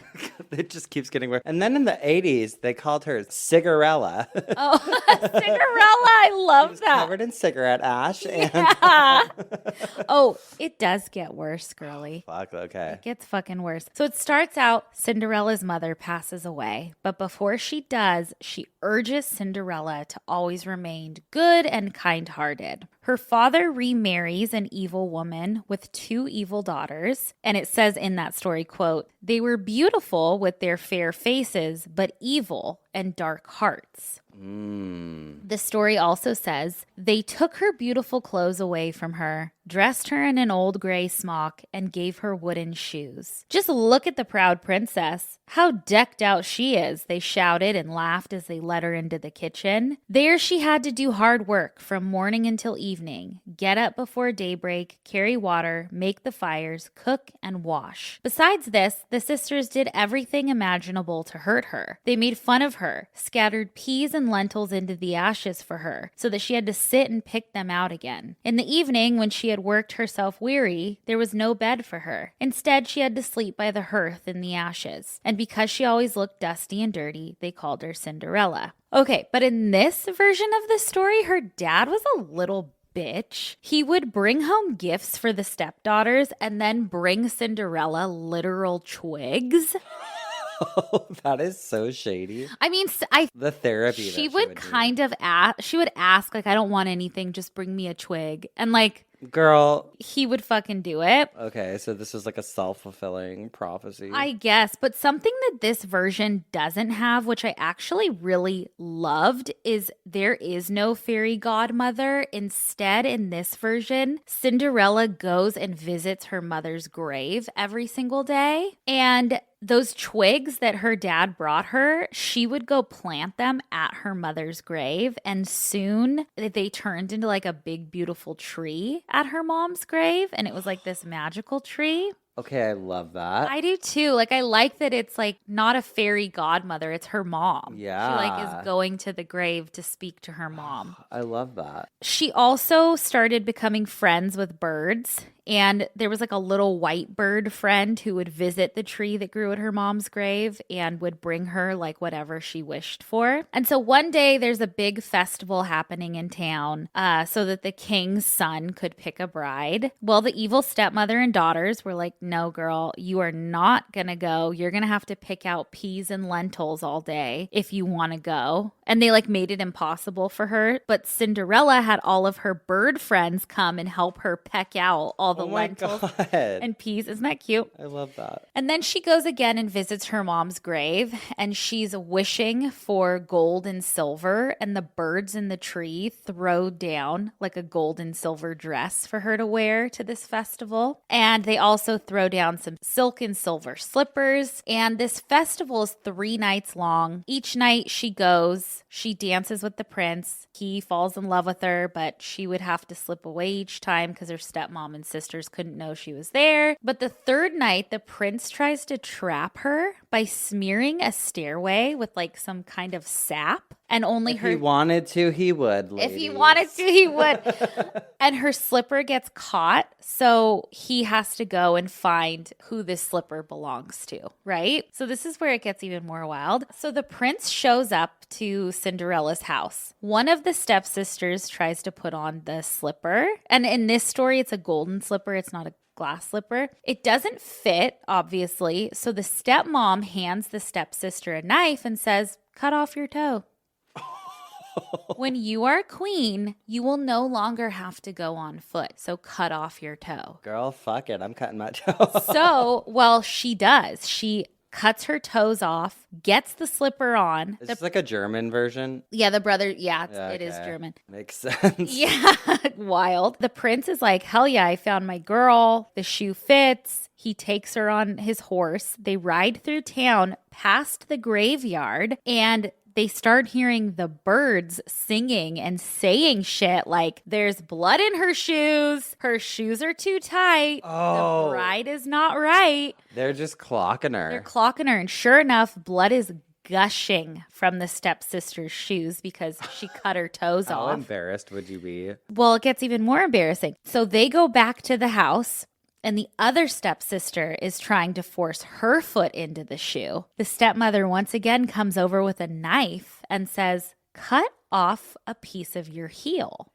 [SPEAKER 1] It just keeps getting worse. And then in the 80s, they called her Cigarella.
[SPEAKER 2] Oh, Cigarella, I love that.
[SPEAKER 1] Covered in cigarette ash. And
[SPEAKER 2] Yeah. Oh, it does get worse, girly.
[SPEAKER 1] fuck, okay.
[SPEAKER 2] It gets fucking worse. So it starts out, Cinderella's mother passes away, but before she does, she urges Cinderella to always remain good and kind-hearted. Her father remarries an evil woman with 2 evil daughters, and it says in that story, quote, "They were beautiful with their fair faces, but evil and dark hearts." The story also says, "They took her beautiful clothes away from her, dressed her in an old gray smock, and gave her wooden shoes. Just look at the proud princess. How decked out she is," they shouted and laughed as they led her into the kitchen. There she had to do hard work from morning until evening, get up before daybreak, carry water, make the fires, cook, and wash. Besides this, the sisters did everything imaginable to hurt her. They made fun of her, scattered peas and lentils into the ashes for her, so that she had to sit and pick them out again. In the evening, when she had worked herself weary, there was no bed for her. Instead, she had to sleep by the hearth in the ashes. And because she always looked dusty and dirty, they called her Cinderella. Okay, but in this version of the story, her dad was a little bitch. He would bring home gifts for the stepdaughters and then bring Cinderella literal twigs.
[SPEAKER 1] Oh, that is so shady.
[SPEAKER 2] I mean,
[SPEAKER 1] The therapy
[SPEAKER 2] she
[SPEAKER 1] that
[SPEAKER 2] would kind of ask, she would ask, like, "I don't want anything, just bring me a twig." And like,
[SPEAKER 1] Girl.
[SPEAKER 2] he would fucking do it.
[SPEAKER 1] Okay, so this is like a self-fulfilling prophecy.
[SPEAKER 2] I guess, but something that this version doesn't have, which I actually really loved, is there is no fairy godmother. Instead, in this version, Cinderella goes and visits her mother's grave every single day. And those twigs that her dad brought her, she would go plant them at her mother's grave. And soon they turned into like a big, beautiful tree at her mom's grave. And it was like this magical tree.
[SPEAKER 1] Okay, I love that.
[SPEAKER 2] I do too. Like, I like that it's like not a fairy godmother, it's her mom.
[SPEAKER 1] Yeah.
[SPEAKER 2] She like is going to the grave to speak to her mom.
[SPEAKER 1] I love that.
[SPEAKER 2] She also started becoming friends with birds. And there was like a little white bird friend who would visit the tree that grew at her mom's grave and would bring her like whatever she wished for. And so one day there's a big festival happening in town so that the king's son could pick a bride. Well, the evil stepmother and daughters were like, "No, girl, you are not going to go. You're going to have to pick out peas and lentils all day if you want to go." and they like made it impossible for her. But Cinderella had all of her bird friends come and help her peck out all the lentils and peas. Isn't that cute?
[SPEAKER 1] I love that.
[SPEAKER 2] And then she goes again and visits her mom's grave, and she's wishing for gold and silver, and the birds in the tree throw down like a gold and silver dress for her to wear to this festival. And they also throw down some silk and silver slippers. And this festival is 3 nights long. Each night she goes, she dances with the prince. He falls in love with her, but she would have to slip away each time because her stepmom and sisters couldn't know she was there. But the 3rd night, the prince tries to trap her by smearing a stairway with like some kind of sap. And only
[SPEAKER 1] if he wanted to, he would. Ladies.
[SPEAKER 2] If he wanted to, he would. And her slipper gets caught, so he has to go and find who this slipper belongs to, right? So this is where it gets even more wild. So the prince shows up to Cinderella's house. One of the stepsisters tries to put on the slipper. And in this story, it's a golden slipper. It's not a glass slipper. It doesn't fit, obviously. So the stepmom hands the stepsister a knife and says, "Cut off your toe. When you are queen, you will no longer have to go on foot. So cut off your toe."
[SPEAKER 1] Girl, fuck it. I'm cutting my toe.
[SPEAKER 2] So, well, she does. She cuts her toes off, gets the slipper on.
[SPEAKER 1] It's like a German version.
[SPEAKER 2] Yeah, the brother. Yeah, it is German.
[SPEAKER 1] Makes sense.
[SPEAKER 2] Yeah, wild. The prince is like, hell yeah, I found my girl. The shoe fits. He takes her on his horse. They ride through town past the graveyard, and they start hearing the birds singing and saying shit like, "There's blood in her shoes are too tight, the bride is not right."
[SPEAKER 1] They're just clocking her.
[SPEAKER 2] They're clocking her, and sure enough, blood is gushing from the stepsister's shoes because she cut her toes off.
[SPEAKER 1] How embarrassed would you be?
[SPEAKER 2] Well, it gets even more embarrassing. So they go back to the house, and the other stepsister is trying to force her foot into the shoe. The stepmother once again comes over with a knife and says, "Cut off a piece of your heel.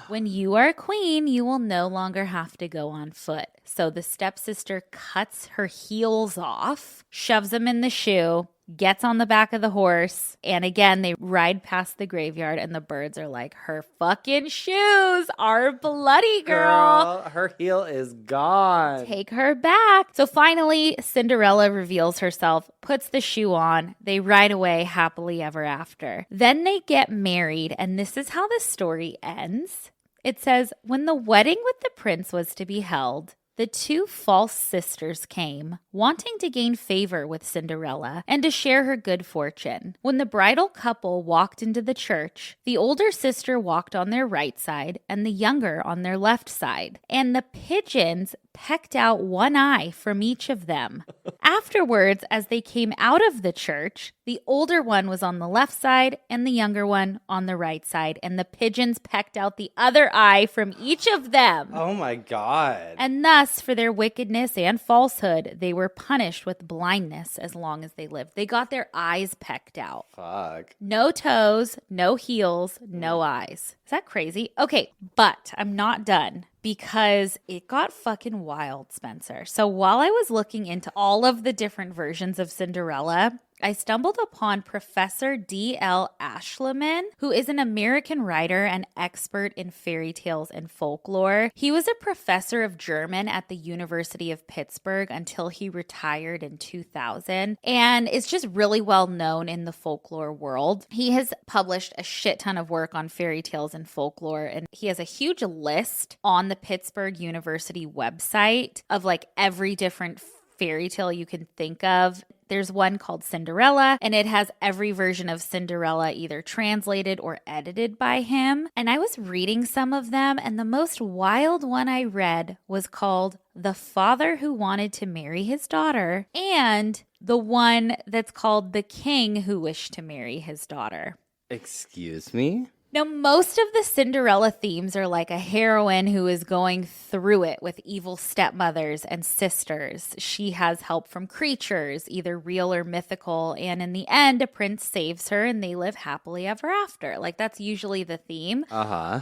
[SPEAKER 2] When you are a queen, you will no longer have to go on foot." So the stepsister cuts her heels off, shoves them in the shoe, gets on the back of the horse, and again, they ride past the graveyard, and the birds are like, "Her fucking shoes are bloody, girl.
[SPEAKER 1] Her heel is gone.
[SPEAKER 2] Take her back." So finally, Cinderella reveals herself, puts the shoe on. They ride away happily ever after. Then they get married, and this is how the story ends. It says, "When the wedding with the prince was to be held, the 2 false sisters came, wanting to gain favor with Cinderella and to share her good fortune. When the bridal couple walked into the church, the older sister walked on their right side and the younger on their left side, and the pigeons pecked out one eye from each of them. Afterwards, as they came out of the church, the older one was on the left side and the younger one on the right side, and the pigeons pecked out the other eye from each of them.
[SPEAKER 1] Oh my God.
[SPEAKER 2] And thus, for their wickedness and falsehood, they were punished with blindness as long as they lived." They got their eyes pecked out.
[SPEAKER 1] Fuck.
[SPEAKER 2] No toes, no heels, no eyes. Is that crazy? Okay, but I'm not done because it got fucking wild, Spencer. So while I was looking into all of the different versions of Cinderella, I stumbled upon Professor D.L. Ashleman, who is an American writer and expert in fairy tales and folklore. He was a professor of German at the University of Pittsburgh until he retired in 2000, and is just really well known in the folklore world. He has published a shit ton of work on fairy tales and folklore, and he has a huge list on the Pittsburgh University website of like every different fairy tale you can think of. There's one called Cinderella, and it has every version of Cinderella either translated or edited by him. And I was reading some of them, and the most wild one I read was called The Father Who Wanted to Marry His Daughter, and the one that's called The King Who Wished to Marry His Daughter.
[SPEAKER 1] Excuse me?
[SPEAKER 2] Now, most of the Cinderella themes are like a heroine who is going through it with evil stepmothers and sisters. She has help from creatures, either real or mythical, and in the end, a prince saves her and they live happily ever after. Like, that's usually the theme,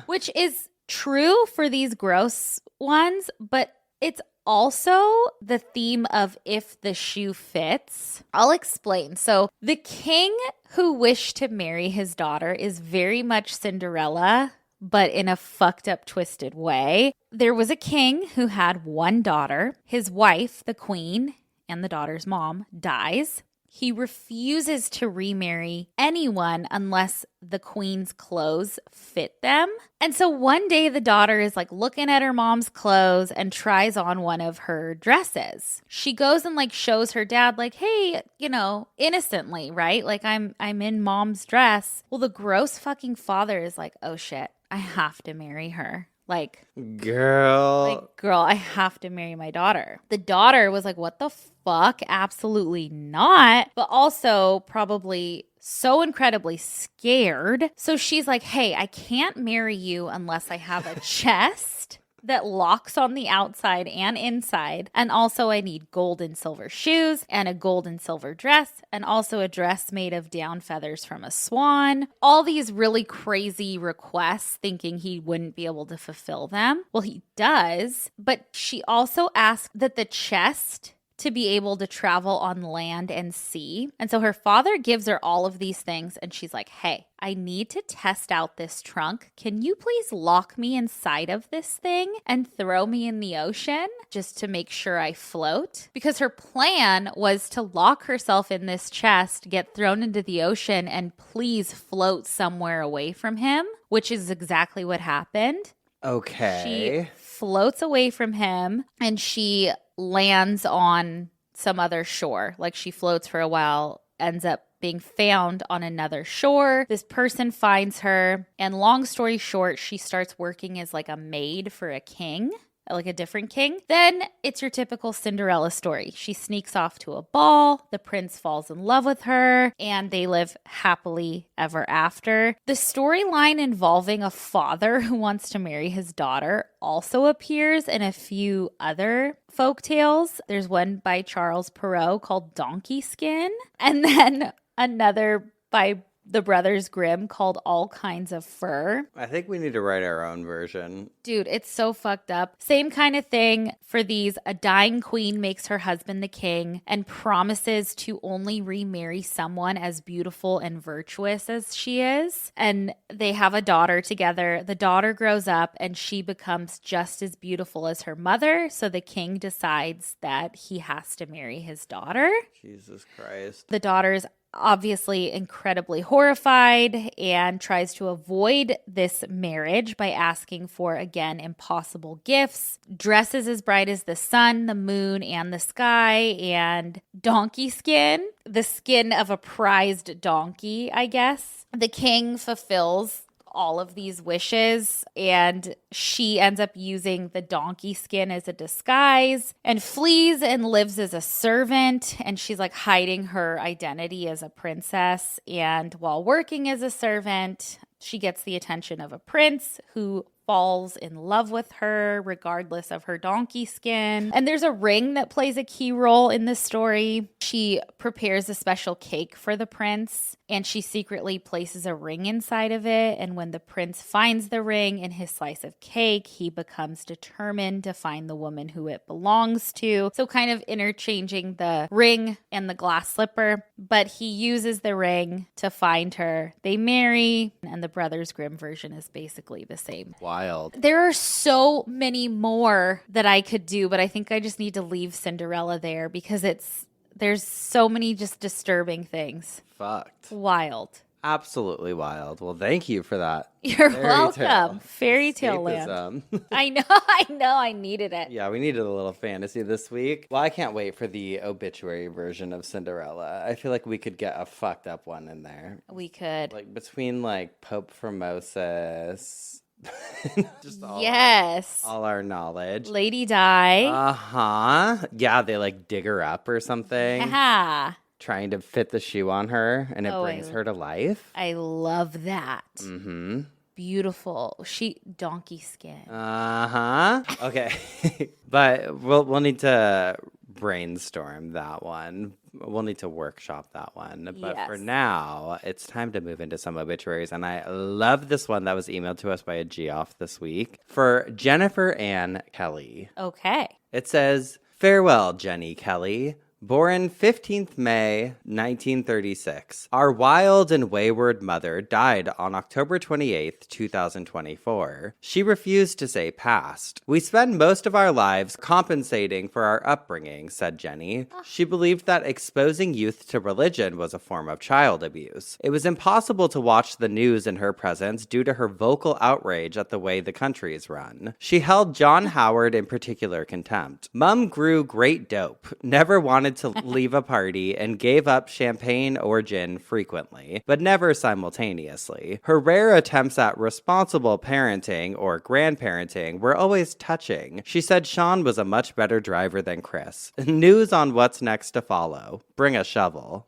[SPEAKER 2] which is true for these gross ones, but it's also the theme of if the shoe fits. I'll explain. So the king who wished to marry his daughter is very much Cinderella, but in a fucked up, twisted way. There was a king who had one daughter. His wife, the queen, and the daughter's mom, dies. He refuses to remarry anyone unless the queen's clothes fit them. And so one day the daughter is like looking at her mom's clothes and tries on one of her dresses. She goes and like shows her dad like, hey, you know, innocently, right? Like I'm in mom's dress. Well, the gross fucking father is like, oh shit, I have to marry her.
[SPEAKER 1] Girl,
[SPEAKER 2] I have to marry my daughter. The daughter was like, what the fuck? Absolutely not. But also probably so incredibly scared. So she's like, hey, I can't marry you unless I have a chest that locks on the outside and inside. And also I need gold and silver shoes and a gold and silver dress and also a dress made of down feathers from a swan. All these really crazy requests thinking he wouldn't be able to fulfill them. Well, he does, but she also asked that the chest to be able to travel on land and sea. And so her father gives her all of these things and she's like, hey, I need to test out this trunk. Can you please lock me inside of this thing and throw me in the ocean just to make sure I float? Because her plan was to lock herself in this chest, get thrown into the ocean, and please float somewhere away from him, which is exactly what happened.
[SPEAKER 1] okay.
[SPEAKER 2] She floats away from him and she lands on some other shore. Like she floats for a while, ends up being found on another shore. This person finds her, and long story short, she starts working as like a maid for a king, like a different king. Then it's your typical Cinderella story. She sneaks off to a ball, the prince falls in love with her, and they live happily ever after. The storyline involving a father who wants to marry his daughter also appears in a few other folk tales. There's one by Charles Perrault called Donkey Skin, and then another by the Brothers Grimm called All Kinds of Fur.
[SPEAKER 1] I think we need to write our own version.
[SPEAKER 2] Dude, it's so fucked up. Same kind of thing for these. A dying queen makes her husband the king and promises to only remarry someone as beautiful and virtuous as she is. And they have a daughter together. The daughter grows up and she becomes just as beautiful as her mother. So the king decides that he has to marry his daughter.
[SPEAKER 1] Jesus Christ.
[SPEAKER 2] The daughter's obviously incredibly horrified and tries to avoid this marriage by asking for, again, impossible gifts, dresses as bright as the sun, the moon, and the sky, and donkey skin, the skin of a prized donkey, I guess. The king fulfills all of these wishes, and she ends up using the donkey skin as a disguise and flees and lives as a servant. And she's like hiding her identity as a princess. And while working as a servant, she gets the attention of a prince who falls in love with her regardless of her donkey skin. And there's a ring that plays a key role in this story. She prepares a special cake for the prince and she secretly places a ring inside of it. And when the prince finds the ring in his slice of cake, he becomes determined to find the woman who it belongs to. So kind of interchanging the ring and the glass slipper, but he uses the ring to find her. They marry, and the Brothers Grimm version is basically the same.
[SPEAKER 1] Wild.
[SPEAKER 2] There are so many more that I could do, but I think I just need to leave Cinderella there because there's so many just disturbing things.
[SPEAKER 1] Fucked.
[SPEAKER 2] Wild.
[SPEAKER 1] Absolutely wild. Well, thank you for that.
[SPEAKER 2] You're welcome. Fairy tale land. I know. I needed it.
[SPEAKER 1] Yeah, we needed a little fantasy this week. Well, I can't wait for the obituary version of Cinderella. I feel like we could get a fucked up one in there.
[SPEAKER 2] We could.
[SPEAKER 1] Like between like Pope Formosus. Just all our knowledge.
[SPEAKER 2] Lady Di.
[SPEAKER 1] Uh-huh. Yeah, they like dig her up or something.
[SPEAKER 2] Yeah.
[SPEAKER 1] Trying to fit the shoe on her, and it brings her to life.
[SPEAKER 2] I love that.
[SPEAKER 1] Mm-hmm.
[SPEAKER 2] Beautiful. Donkey skin.
[SPEAKER 1] Uh-huh. Okay. But we'll need to brainstorm that one. We'll need to workshop that one. But for now, it's time to move into some obituaries. And I love this one that was emailed to us by a Geoff this week for Jennifer Ann Kelly.
[SPEAKER 2] Okay.
[SPEAKER 1] It says, "Farewell, Jenny Kelly. Born 15th May 1936, our wild and wayward mother died on October 28th, 2024. She refused to say past. We spend most of our lives compensating for our upbringing," said Jenny. She believed that exposing youth to religion was a form of child abuse. It was impossible to watch the news in her presence due to her vocal outrage at the way the country is run. She held John Howard in particular contempt. Mum grew great dope, never wanted to leave a party, and gave up champagne or gin frequently, but never simultaneously. Her rare attempts at responsible parenting or grandparenting were always touching. She said Sean was a much better driver than Chris. News on what's next to follow. Bring a shovel.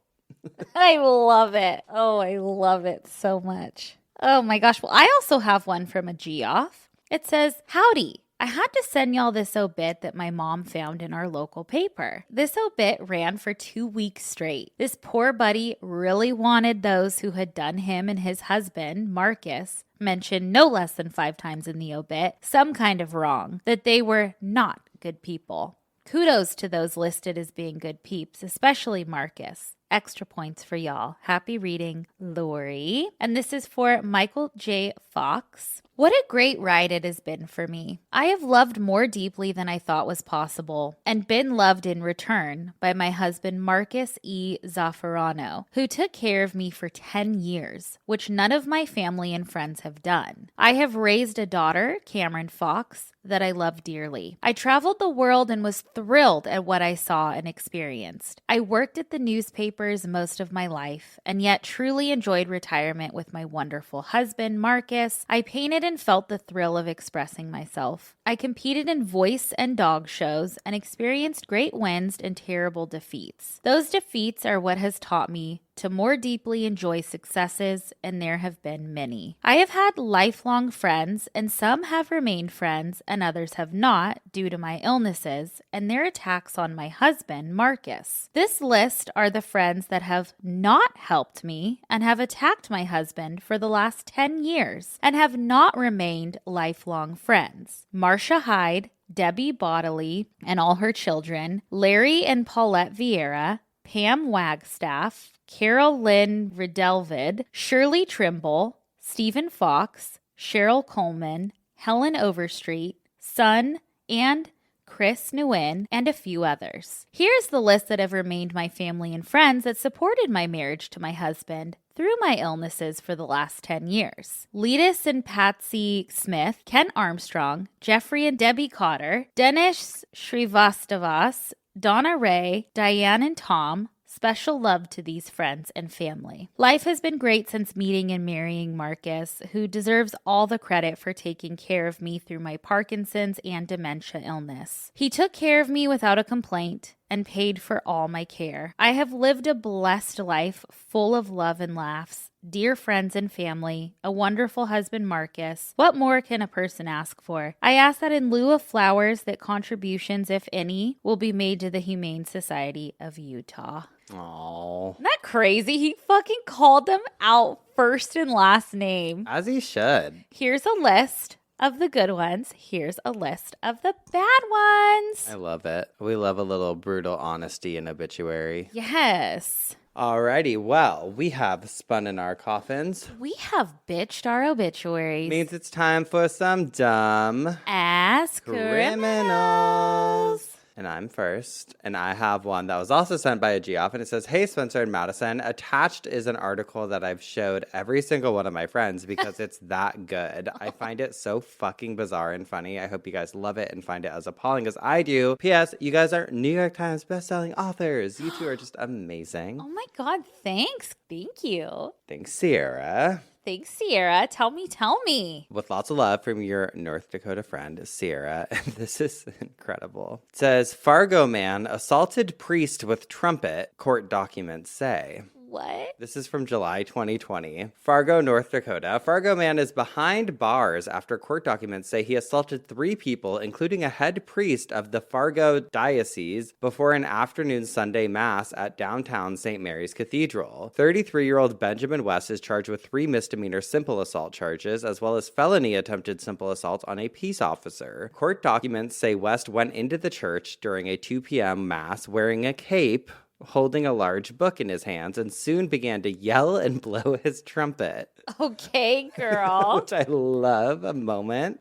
[SPEAKER 2] I love it. Oh, I love it so much. Oh my gosh. Well, I also have one from a Geoff. It says, "Howdy. I had to send y'all this obit that my mom found in our local paper. This obit ran for 2 weeks straight. This poor buddy really wanted those who had done him and his husband, Marcus, mentioned no less than 5 times in the obit, some kind of wrong, that they were not good people. Kudos to those listed as being good peeps, especially Marcus. Extra points for y'all. Happy reading, Lori." And this is for Michael J. Fox. "What a great ride it has been for me. I have loved more deeply than I thought was possible and been loved in return by my husband Marcus E. Zaffarano, who took care of me for 10 years, which none of my family and friends have done. I have raised a daughter, Cameron Fox, that I love dearly. I traveled the world and was thrilled at what I saw and experienced. I worked at the newspapers most of my life and yet truly enjoyed retirement with my wonderful husband, Marcus. I painted and felt the thrill of expressing myself. I competed in voice and dog shows and experienced great wins and terrible defeats. Those defeats are what has taught me to more deeply enjoy successes, and there have been many. I have had lifelong friends, and some have remained friends, and others have not due to my illnesses and their attacks on my husband, Marcus. This list are the friends that have not helped me and have attacked my husband for the last 10 years and have not remained lifelong friends. Marcia Hyde, Debbie Bodley and all her children, Larry and Paulette Vieira, Pam Wagstaff, Carol Lynn Ridelvid, Shirley Trimble, Stephen Fox, Cheryl Coleman, Helen Overstreet, Son, and Chris Nguyen, and a few others. Here's the list that have remained my family and friends that supported my marriage to my husband through my illnesses for the last 10 years. Letus and Patsy Smith, Ken Armstrong, Jeffrey and Debbie Cotter, Dennis Srivastavas, Donna Ray, Diane and Tom. Special love to these friends and family. Life has been great since meeting and marrying Marcus, who deserves all the credit for taking care of me through my Parkinson's and dementia illness. He took care of me without a complaint and paid for all my care. I have lived a blessed life full of love and laughs, dear friends and family, a wonderful husband, Marcus. What more can a person ask for? I ask that in lieu of flowers, that contributions, if any, will be made to the Humane Society of Utah.
[SPEAKER 1] Aww.
[SPEAKER 2] Isn't that crazy? He fucking called them out first and last name.
[SPEAKER 1] As he should.
[SPEAKER 2] Here's a list of the good ones. Here's a list of the bad ones.
[SPEAKER 1] I love it. We love a little brutal honesty in obituary.
[SPEAKER 2] Yes.
[SPEAKER 1] Alrighty, well, we have spun in our coffins.
[SPEAKER 2] We have bitched our obituaries.
[SPEAKER 1] Means it's time for some dumb
[SPEAKER 2] ass criminals.
[SPEAKER 1] And I'm first, and I have one that was also sent by a Geoff, and it says, "Hey, Spencer and Madison, attached is an article that I've showed every single one of my friends because it's that good. I find it so fucking bizarre and funny. I hope you guys love it and find it as appalling as I do. P.S. You guys are New York Times bestselling authors. You two are just amazing."
[SPEAKER 2] Oh my God, thanks. Thank you.
[SPEAKER 1] Thanks, Sierra.
[SPEAKER 2] Thanks, Sierra. Tell me.
[SPEAKER 1] With lots of love from your North Dakota friend, Sierra. And this is incredible. It says, "Fargo man assaulted priest with trumpet, court documents say."
[SPEAKER 2] What?
[SPEAKER 1] This is from July 2020. Fargo, North Dakota. Fargo man is behind bars after court documents say he assaulted 3 people, including a head priest of the Fargo Diocese, before an afternoon Sunday mass at downtown St. Mary's Cathedral. 33-year-old Benjamin West is charged with 3 misdemeanor simple assault charges, as well as felony attempted simple assault on a peace officer. Court documents say West went into the church during a 2 p.m. mass wearing a cape, holding a large book in his hands, and soon began to yell and blow his trumpet.
[SPEAKER 2] Okay, girl.
[SPEAKER 1] Which I love. A moment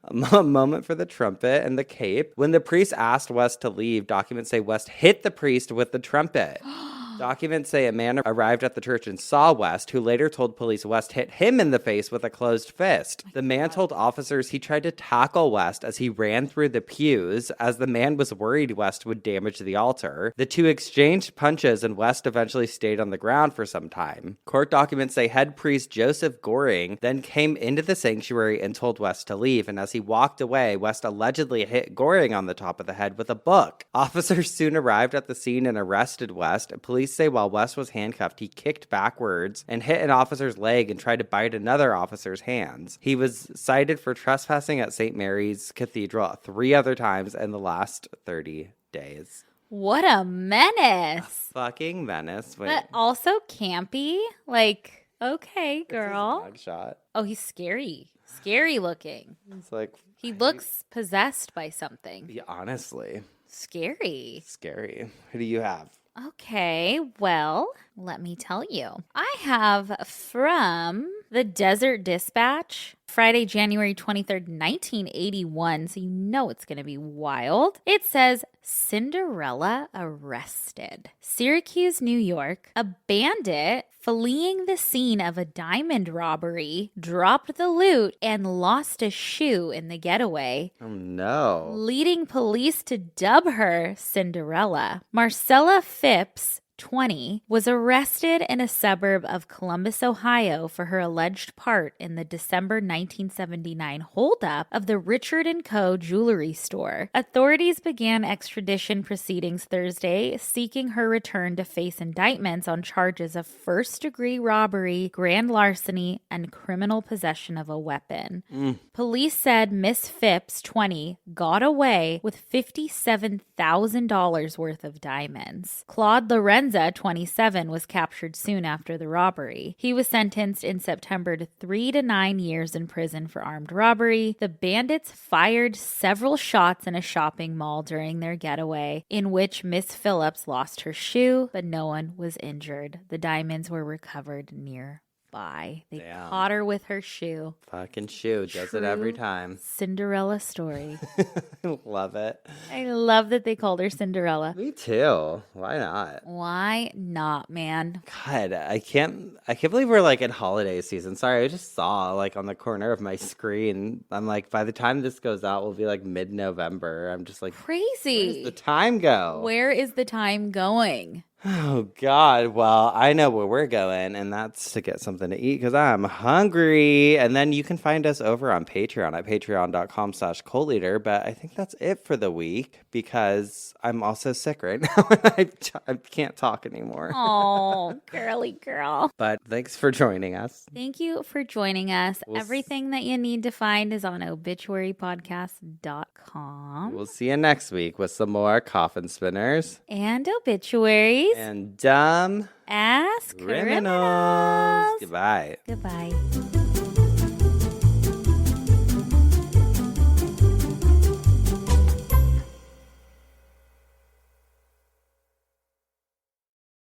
[SPEAKER 1] for the trumpet and the cape. When the priest asked West to leave, documents say West hit the priest with the trumpet. Documents say a man arrived at the church and saw West, who later told police West hit him in the face with a closed fist. The man told officers he tried to tackle West as he ran through the pews, as the man was worried West would damage the altar. The two exchanged punches, and West eventually stayed on the ground for some time. Court documents say head priest Joseph Goring then came into the sanctuary and told West to leave, and as he walked away, West allegedly hit Goring on the top of the head with a book. Officers soon arrived at the scene and arrested West. Police say while West was handcuffed, he kicked backwards and hit an officer's leg and tried to bite another officer's hands. He was cited for trespassing at St. Mary's Cathedral 3 other times in the last 30 days.
[SPEAKER 2] What a menace.
[SPEAKER 1] Fucking menace. Wait.
[SPEAKER 2] But also campy. Like, okay, girl.
[SPEAKER 1] Mugshot.
[SPEAKER 2] Oh, he's scary. Scary looking.
[SPEAKER 1] It's like...
[SPEAKER 2] He looks possessed by something.
[SPEAKER 1] Yeah, honestly.
[SPEAKER 2] Scary.
[SPEAKER 1] Scary. Who do you have?
[SPEAKER 2] Okay, well, let me tell you. I have from the Desert Dispatch, Friday, January 23rd, 1981, so you know it's going to be wild. It says, Cinderella arrested. Syracuse, New York, a bandit fleeing the scene of a diamond robbery, dropped the loot, and lost a shoe in the getaway.
[SPEAKER 1] Oh, no.
[SPEAKER 2] Leading police to dub her Cinderella. Marcella Phipps, 20, was arrested in a suburb of Columbus, Ohio for her alleged part in the December 1979 holdup of the Richard & Co. jewelry store. Authorities began extradition proceedings Thursday, seeking her return to face indictments on charges of first-degree robbery, grand larceny, and criminal possession of a weapon. Police said Miss Phipps, 20, got away with $57,000 worth of diamonds. Claude Lorenza, 27, was captured soon after the robbery. He was sentenced in September to 3 to 9 years in prison for armed robbery. The bandits fired several shots in a shopping mall during their getaway, in which Miss Phillips lost her shoe, but no one was injured. The diamonds were recovered nearby. They
[SPEAKER 1] Damn.
[SPEAKER 2] caught her with her shoe.
[SPEAKER 1] Fucking shoe. Does it every time.
[SPEAKER 2] Cinderella story.
[SPEAKER 1] Love it.
[SPEAKER 2] I love that they called her Cinderella.
[SPEAKER 1] Me too. Why not?
[SPEAKER 2] Why not, man?
[SPEAKER 1] God, I can't believe we're like in holiday season. Sorry, I just saw like on the corner of my screen. I'm like, by the time this goes out, we'll be like mid-November. I'm just like, where
[SPEAKER 2] Crazy.
[SPEAKER 1] does the time go?
[SPEAKER 2] Where is the time going?
[SPEAKER 1] Oh, God. Well, I know where we're going, and that's to get something to eat because I'm hungry. And then you can find us over on Patreon at patreon.com/culteater. But I think that's it for the week because I'm also sick right now and I can't talk anymore.
[SPEAKER 2] Oh, girly girl.
[SPEAKER 1] But thanks for joining us.
[SPEAKER 2] Thank you for joining us. Everything that you need to find is on obituarypodcast.com.
[SPEAKER 1] We'll see you next week with some more coffin spinners
[SPEAKER 2] And obituaries.
[SPEAKER 1] and dumb
[SPEAKER 2] Ass
[SPEAKER 1] criminals. Goodbye.
[SPEAKER 2] Goodbye.